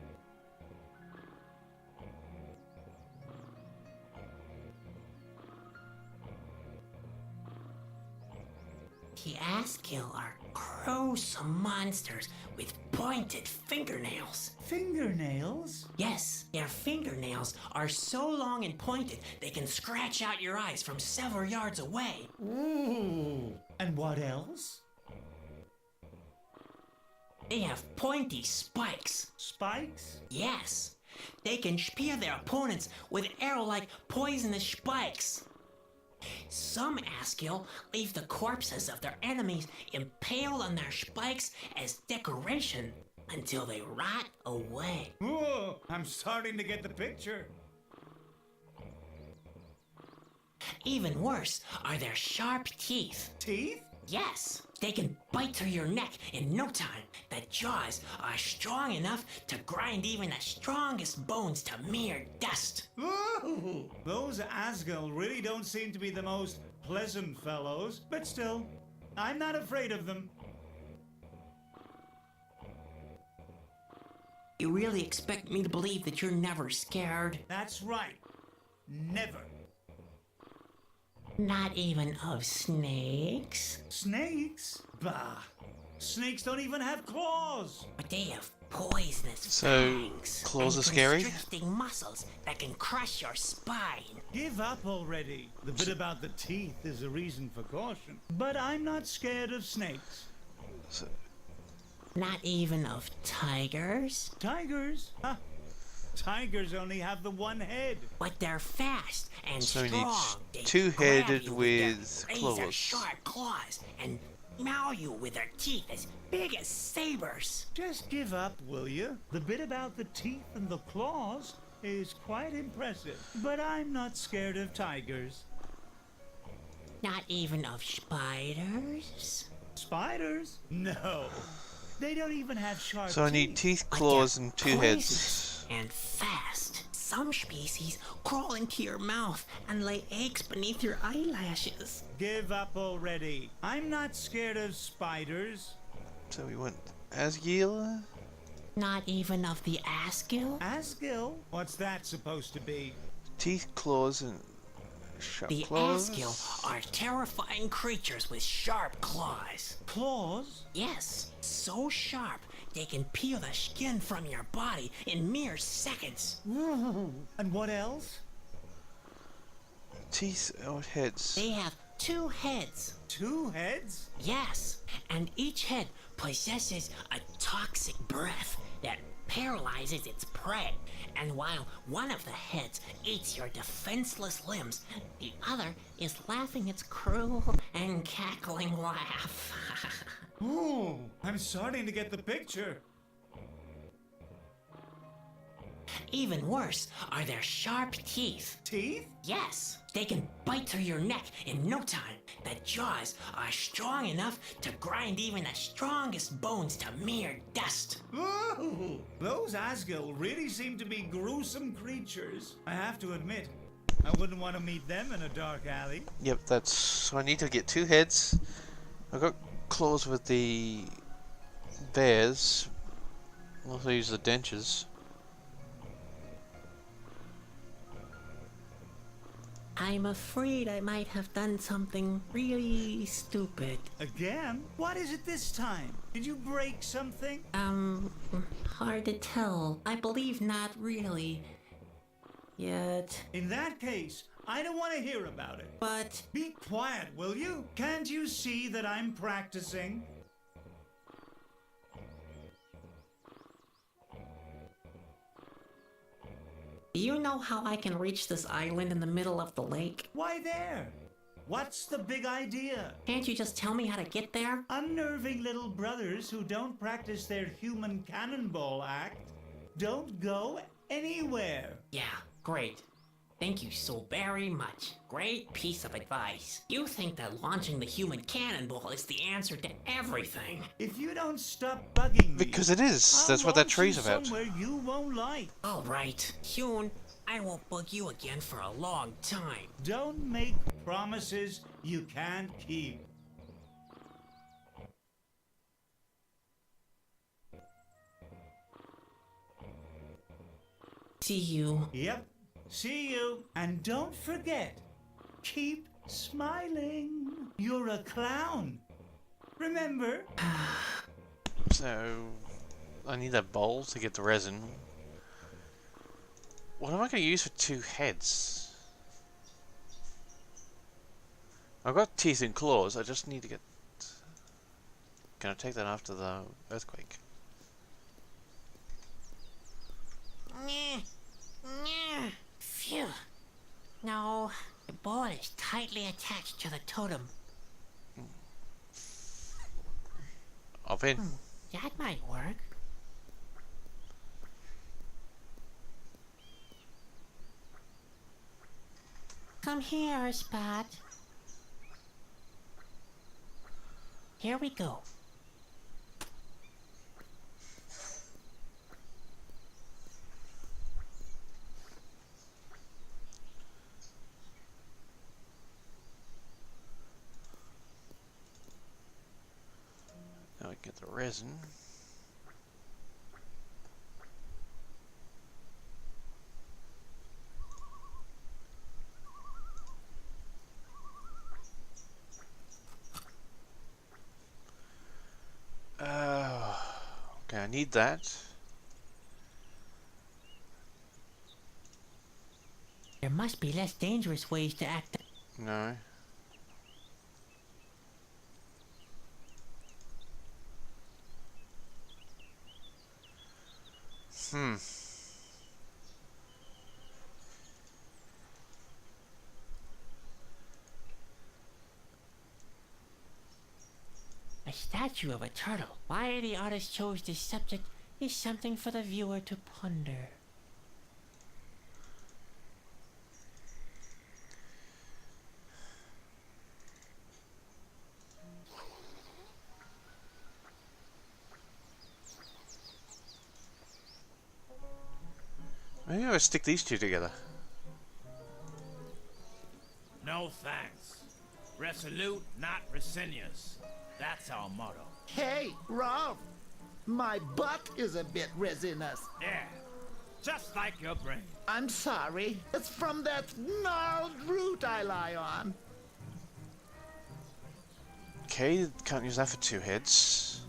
The Asgill are gruesome monsters with pointed fingernails. Fingernails? Yes, their fingernails are so long and pointed they can scratch out your eyes from several yards away. Ooh. And what else? They have pointy spikes. Spikes? Yes, they can spear their opponents with arrow-like poisonous spikes. Some Asgill leave the corpses of their enemies impaled on their spikes as decoration until they rot away. Ooh, I'm starting to get the picture. Even worse are their sharp teeth. Teeth? Yes, they can bite through your neck in no time. The jaws are strong enough to grind even the strongest bones to mere dust. Ooh, those Asgill really don't seem to be the most pleasant fellows, but still, I'm not afraid of them. You really expect me to believe that you're never scared? That's right. Never. Not even of snakes? Snakes? Bah. Snakes don't even have claws. But they have poisonous So, fangs claws and are scary? constricting muscles that can crush your spine. Give up already. The bit about the teeth is a reason for caution. But I'm not scared of snakes. So, Not even of tigers? Tigers? Huh? Tigers only have the one head. But they're fast and So we need strong. They two-headed grab you with their claws. razor-sharp claws and maul you with their teeth as big as sabers. Just give up, will you? The bit about the teeth and the claws is quite impressive. But I'm not scared of tigers. Not even of spiders. Spiders? No. They don't even have sharp So I need teeth. teeth, But claws, they're and two poisonous heads. and fast. Some species crawl into your mouth and lay eggs beneath your eyelashes. Give up already. I'm not scared of spiders. So we want Asgil. Not even of the Asgil? Asgil? What's that supposed to be? Teeth, claws, and sharp The claws. Asgil are terrifying creatures with sharp claws. Claws? Yes, so sharp they can peel the skin from your body in mere seconds. And what else? Teeth or heads. They have 2 heads. 2 heads? Yes, and each head possesses a toxic breath that paralyzes its prey. And while one of the heads eats your defenseless limbs, the other is laughing its cruel and cackling laugh. Ooh, I'm starting to get the picture. Even worse are their sharp teeth. Teeth? Yes, they can bite through your neck in no time. The jaws are strong enough to grind even the strongest bones to mere dust. Ooh, those Asgil really seem to be gruesome creatures. I have to admit, I wouldn't want to meet them in a dark alley. Yep, that's. So I need to get 2 heads. I've got claws with the bears. I'll also use the dentures. I'm afraid I might have done something really stupid. Again? What is it this time? Did you break something? Hard to tell. I believe not really. Yet. In that case, I don't want to hear about it. But Be quiet, will you? Can't you see that I'm practicing? do you know how I can reach this island in the middle of the lake? Why there? What's the big idea? Can't you just tell me how to get there? Unnerving little brothers who don't practice their human cannonball act don't go anywhere. Yeah, great. Thank you so very much. Great piece of advice. You think that launching the human cannonball is the answer to everything. If you don't stop bugging me, Because it is. I'll That's what that launch tree's you about. somewhere you won't like. All right, Hyun, I won't bug you again for a long time. Don't make promises you can't keep. See you. Yep. See you. And don't forget, keep smiling. You're a clown. Remember? So I need a bowl to get the resin. What am I going to use for 2 heads? I've got teeth and claws. I just need to get. Can I take that after the earthquake? Phew. No, the ball is tightly attached to the totem. Up in. That might work. Come here, Spot. Here we go. Now we get the resin. Okay, I need that. There must be less dangerous ways to act. No. A statue of a turtle. Why the artist chose this subject is something for the viewer to ponder. Maybe I would stick these two together. No thanks. Resolute, not resinous. That's our motto. Hey, Rolf! My butt is a bit resinous. Yeah, just like your brain. I'm sorry. It's from that gnarled root I lie on. Okay, can't use that for 2 heads.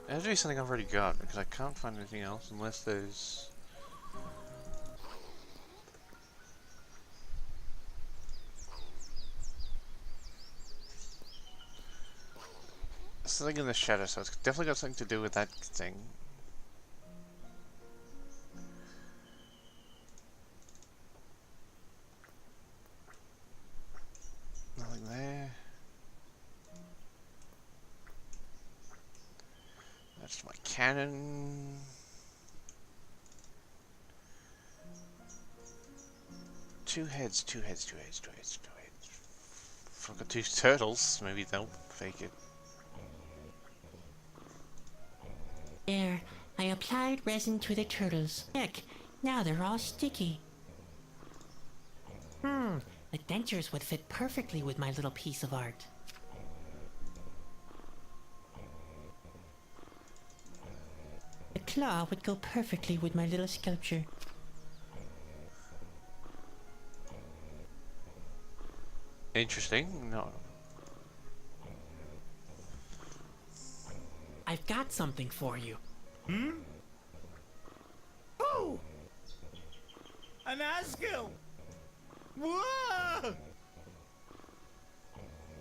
It has to be something I've already got, because I can't find anything else unless there's... something in the shadow, so it's definitely got something to do with that thing. Nothing there. That's my cannon. Two heads. If I've got 2 turtles, maybe they'll fake it. There, I applied resin to the turtles. Heck, now they're all sticky. The dentures would fit perfectly with my little piece of art. The claw would go perfectly with my little sculpture. Interesting. No. I've got something for you. Oh! An Asgil! Whoa!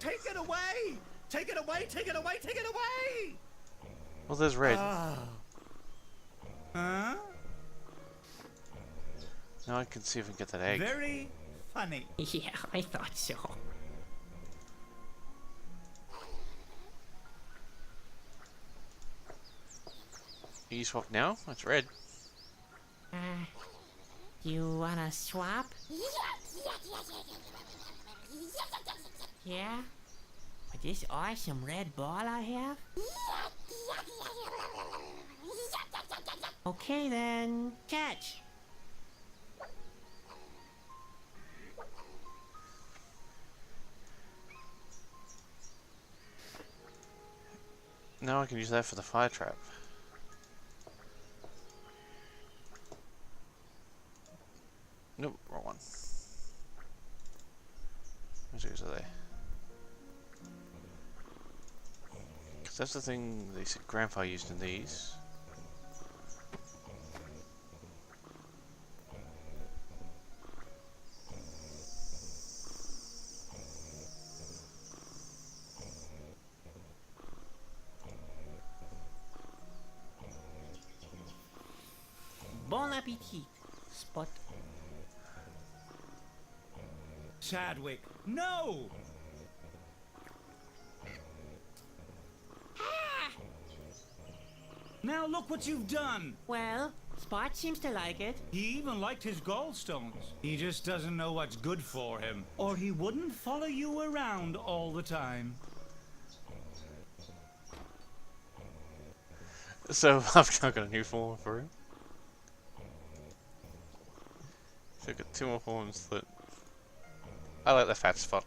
Take it away! Take it away! Take it away! Take it away! Well, there's red. Huh? Now I can see if I can get that egg. Very funny. Yeah, I thought so. You swap now? That's red. You wanna swap? Yeah? With this awesome red ball I have? Okay then, catch! Now I can use that for the fire trap. Nope, wrong one. What are they? Because that's the thing they said Grandpa used in these. Bon appetit, Spot. Chadwick, no! Now look what you've done! Well, Spot seems to like it. He even liked his gallstones. He just doesn't know what's good for him, or he wouldn't follow you around all the time. So I've got a new form for him. So I've got 2 more forms that I like the fat spot.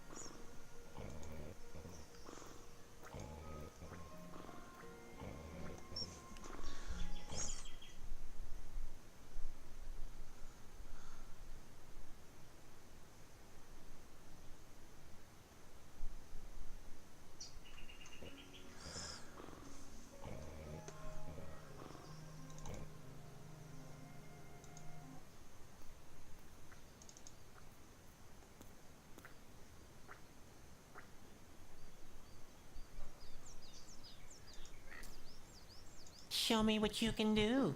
Show me what you can do.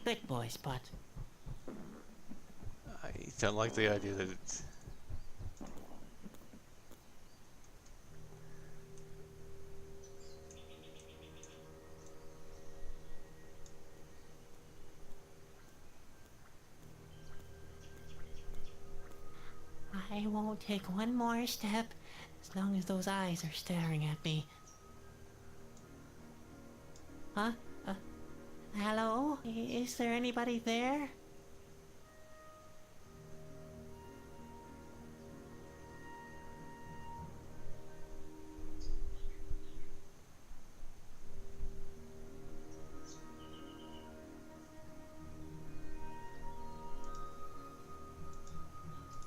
Good boy, Spot. I don't like the idea that it's... I won't take one more step as long as those eyes are staring at me. Huh? Hello? Is there anybody there?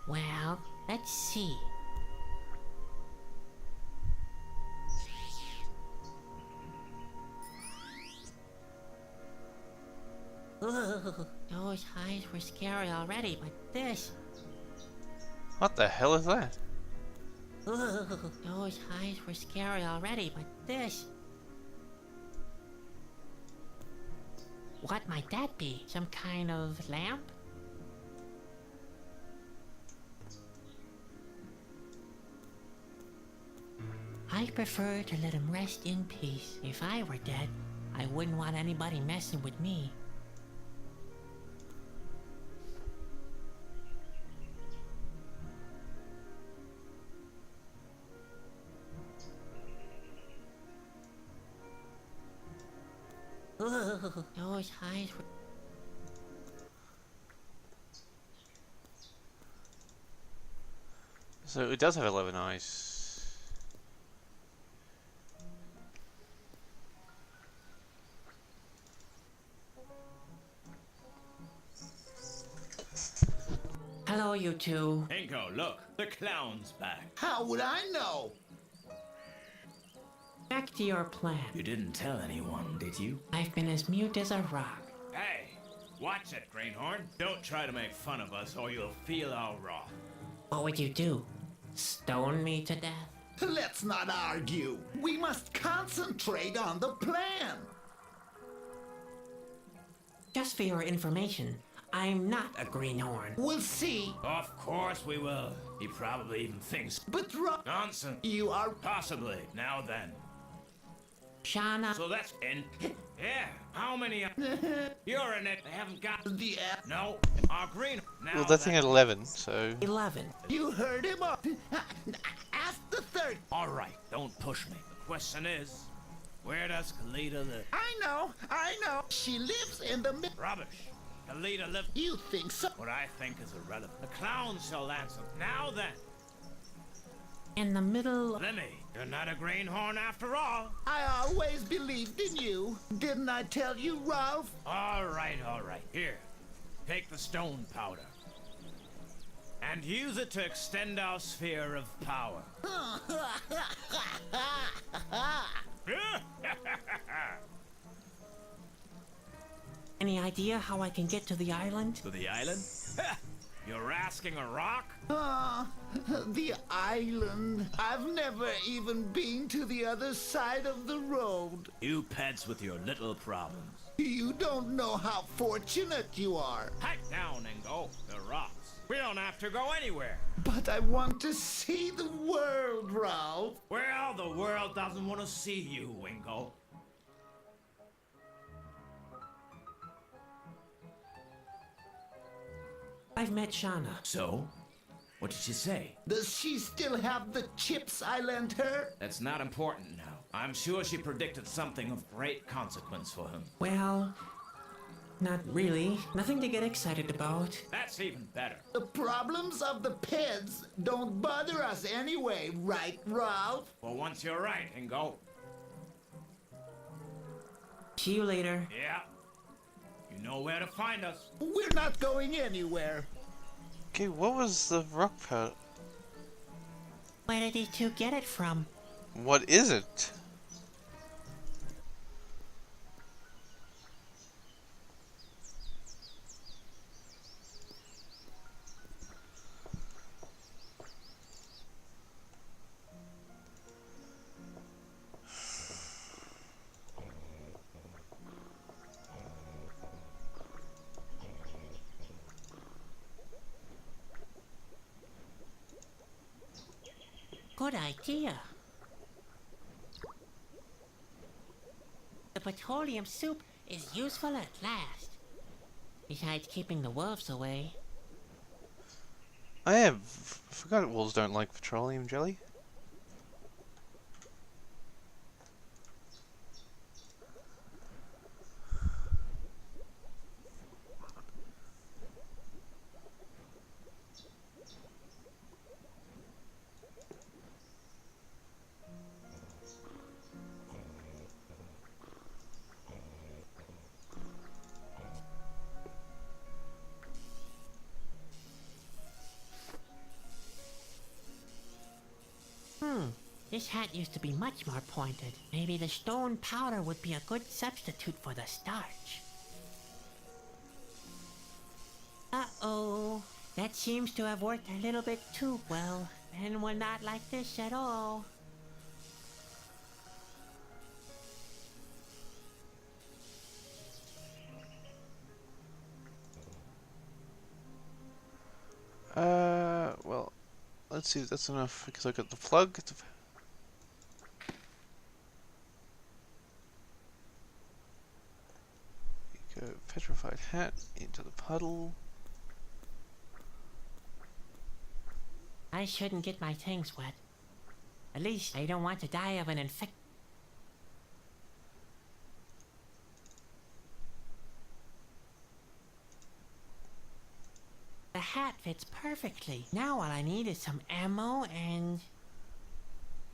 Well, let's see. Ugh, those eyes were scary already, but this... What the hell is that? Ugh, those eyes were scary already, but this... What might that be? Some kind of lamp? I prefer to let him rest in peace. If I were dead, I wouldn't want anybody messing with me. Ugh, those eyes were... So it does have 11 eyes. Hello, you two. Inko, look, the clown's back. How would I know? Back to your plan. You didn't tell anyone, did you? I've been as mute as a rock. Hey, watch it, Greenhorn. Don't try to make fun of us or you'll feel our wrath. What would you do? Stone me to death? Let's not argue. We must concentrate on the plan. Just for your information, I'm not a greenhorn. We'll see. Of course we will. He probably even thinks. But Nonsense. you are... Possibly. Now then. Shauna... So that's in. Yeah. How many? You're in it. They haven't got the... No. Our green. Now Well, that thing at 11, so... 11. You heard him up. Ask the third. All right. Don't push me. The question is, where does Kalita live? I know. She lives in the mid... Rubbish. Kalita lives. You think so? What I think is irrelevant. The clown shall answer. Now then. In the middle... Lemmy, you're not a greenhorn after all. I always believed in you. Didn't I tell you, Ralph? All right. Here, take the stone powder. And use it to extend our sphere of power. Any idea how I can get to the island? To the island? You're asking a rock? The island. I've never even been to the other side of the road. You pets with your little problems. You don't know how fortunate you are. Pipe down and go. The rocks. We don't have to go anywhere. But I want to see the world, Ralph. Well, the world doesn't want to see you, Wingo. I've met Shauna. So? What did she say? Does she still have the chips I lent her? That's not important now. I'm sure she predicted something of great consequence for him. Well, not really. Nothing to get excited about. That's even better. The problems of the Peds don't bother us anyway, right, Ralph? Well, once you're right, Ingo. See you later. Yeah. You know where to find us. We're not going anywhere. Okay, what was the rock part? Where did these two get it from? What is it? good idea. The petroleum soup is useful at last. Besides keeping the wolves away. I forgot wolves don't like petroleum jelly. This hat used to be much more pointed. Maybe the stone powder would be a good substitute for the starch. Uh-oh. That seems to have worked a little bit too well. Ben will not like this at all. Well, let's see if that's enough, because I got the plug. Go petrified hat into the puddle. I shouldn't get my things wet. At least I don't want to die of an infection. The hat fits perfectly. Now all I need is some ammo and...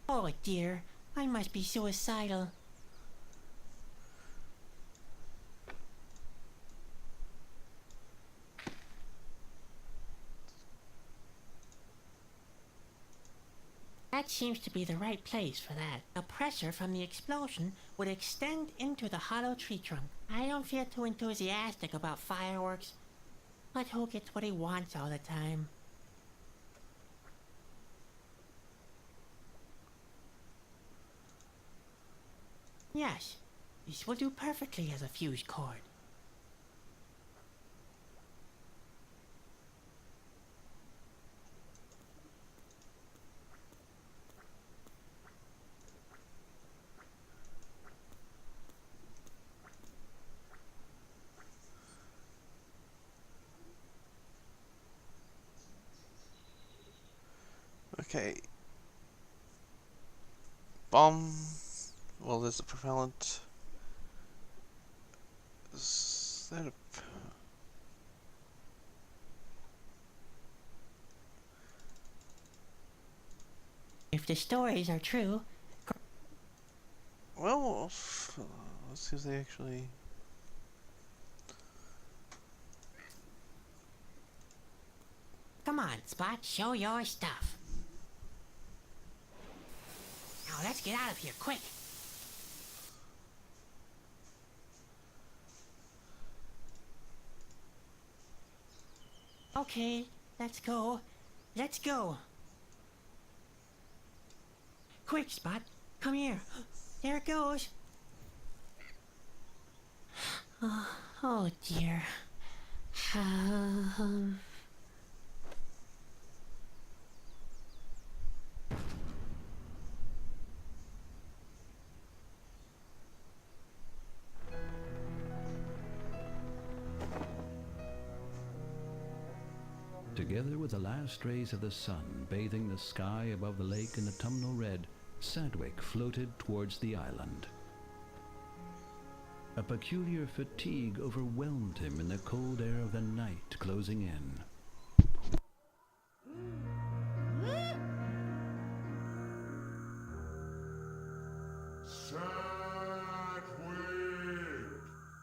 Oh dear, I must be suicidal. That seems to be the right place for that. The pressure from the explosion would extend into the hollow tree trunk. I don't feel too enthusiastic about fireworks, but who gets what he wants all the time? Yes, this will do perfectly as a fuse cord. Okay. Bomb. Well, there's the propellant. Is that a... If the stories are true... Well, let's see if they actually... Come on, Spot, show your stuff. Now let's get out of here, quick! Okay, let's go. Let's go! Quick, Spot, come here. There it goes. Oh dear. Together with the last rays of the sun bathing the sky above the lake in autumnal red, Sadwick floated towards the island. A peculiar fatigue overwhelmed him in the cold air of the night closing in.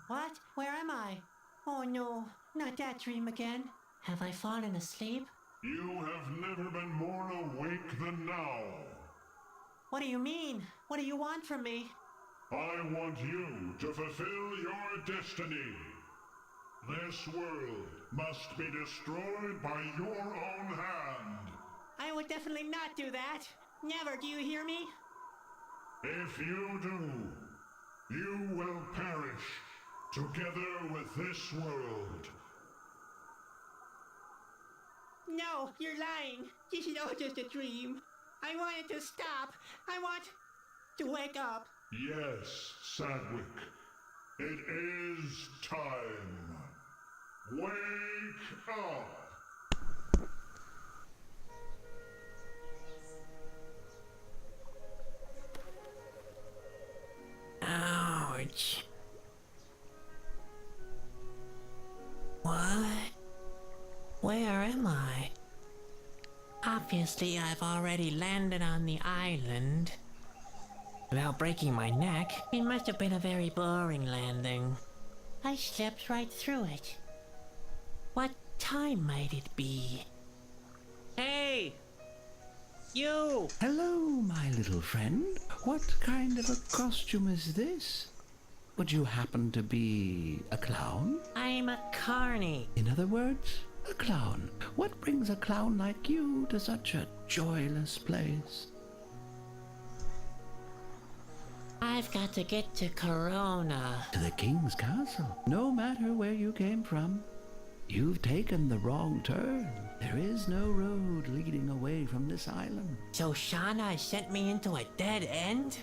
What? Where am I? Oh no, not that dream again. Have I fallen asleep? You have never been more awake than now. What do you mean? What do you want from me? I want you to fulfill your destiny. This world must be destroyed by your own hand. I would definitely not do that. Never, do you hear me? If you do, you will perish together with this world. No, you're lying. This is all just a dream. I wanted to stop. I want to wake up. Yes, Sadwick. It is time. Wake up! Ouch. What? Where am I? Obviously, I've already landed on the island. Without breaking my neck, it must have been a very boring landing. I slept right through it. What time might it be? Hey! You! Hello, my little friend. What kind of a costume is this? Would you happen to be a clown? I'm a carny. In other words, a clown. What brings a clown like you to such a joyless place? I've got to get to Corona. To the king's castle. No matter where you came from, you've taken the wrong turn. There is no road leading away from this island. So Shauna sent me into a dead end?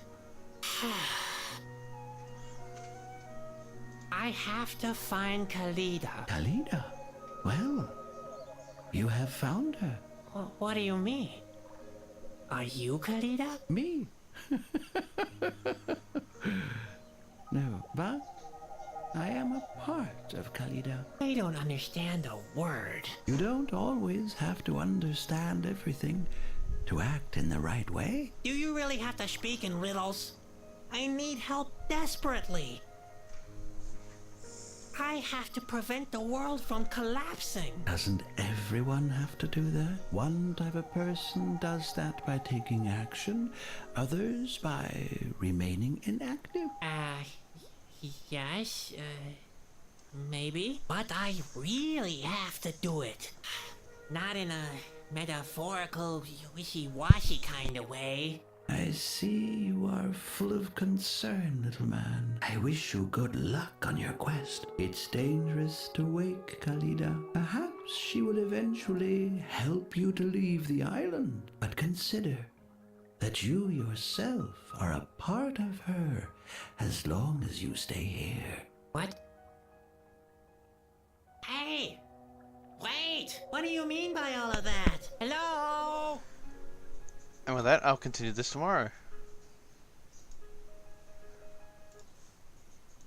I have to find Khalida. Khalida? Well, you have found her. What do you mean? Are you Khalida? Me? No, but I am a part of Khalida. I don't understand a word. You don't always have to understand everything to act in the right way. Do you really have to speak in riddles? I need help desperately. I have to prevent the world from collapsing. Doesn't everyone have to do that? One type of person does that by taking action, others by remaining inactive. Yes, maybe. But I really have to do it. Not in a metaphorical, wishy-washy kind of way. I see you are full of concern, little man. I wish you good luck on your quest. It's dangerous to wake Khalida. Perhaps she will eventually help you to leave the island. But consider that you yourself are a part of her as long as you stay here. What? Hey! Wait! What do you mean by all of that? Hello? And with that, I'll continue this tomorrow.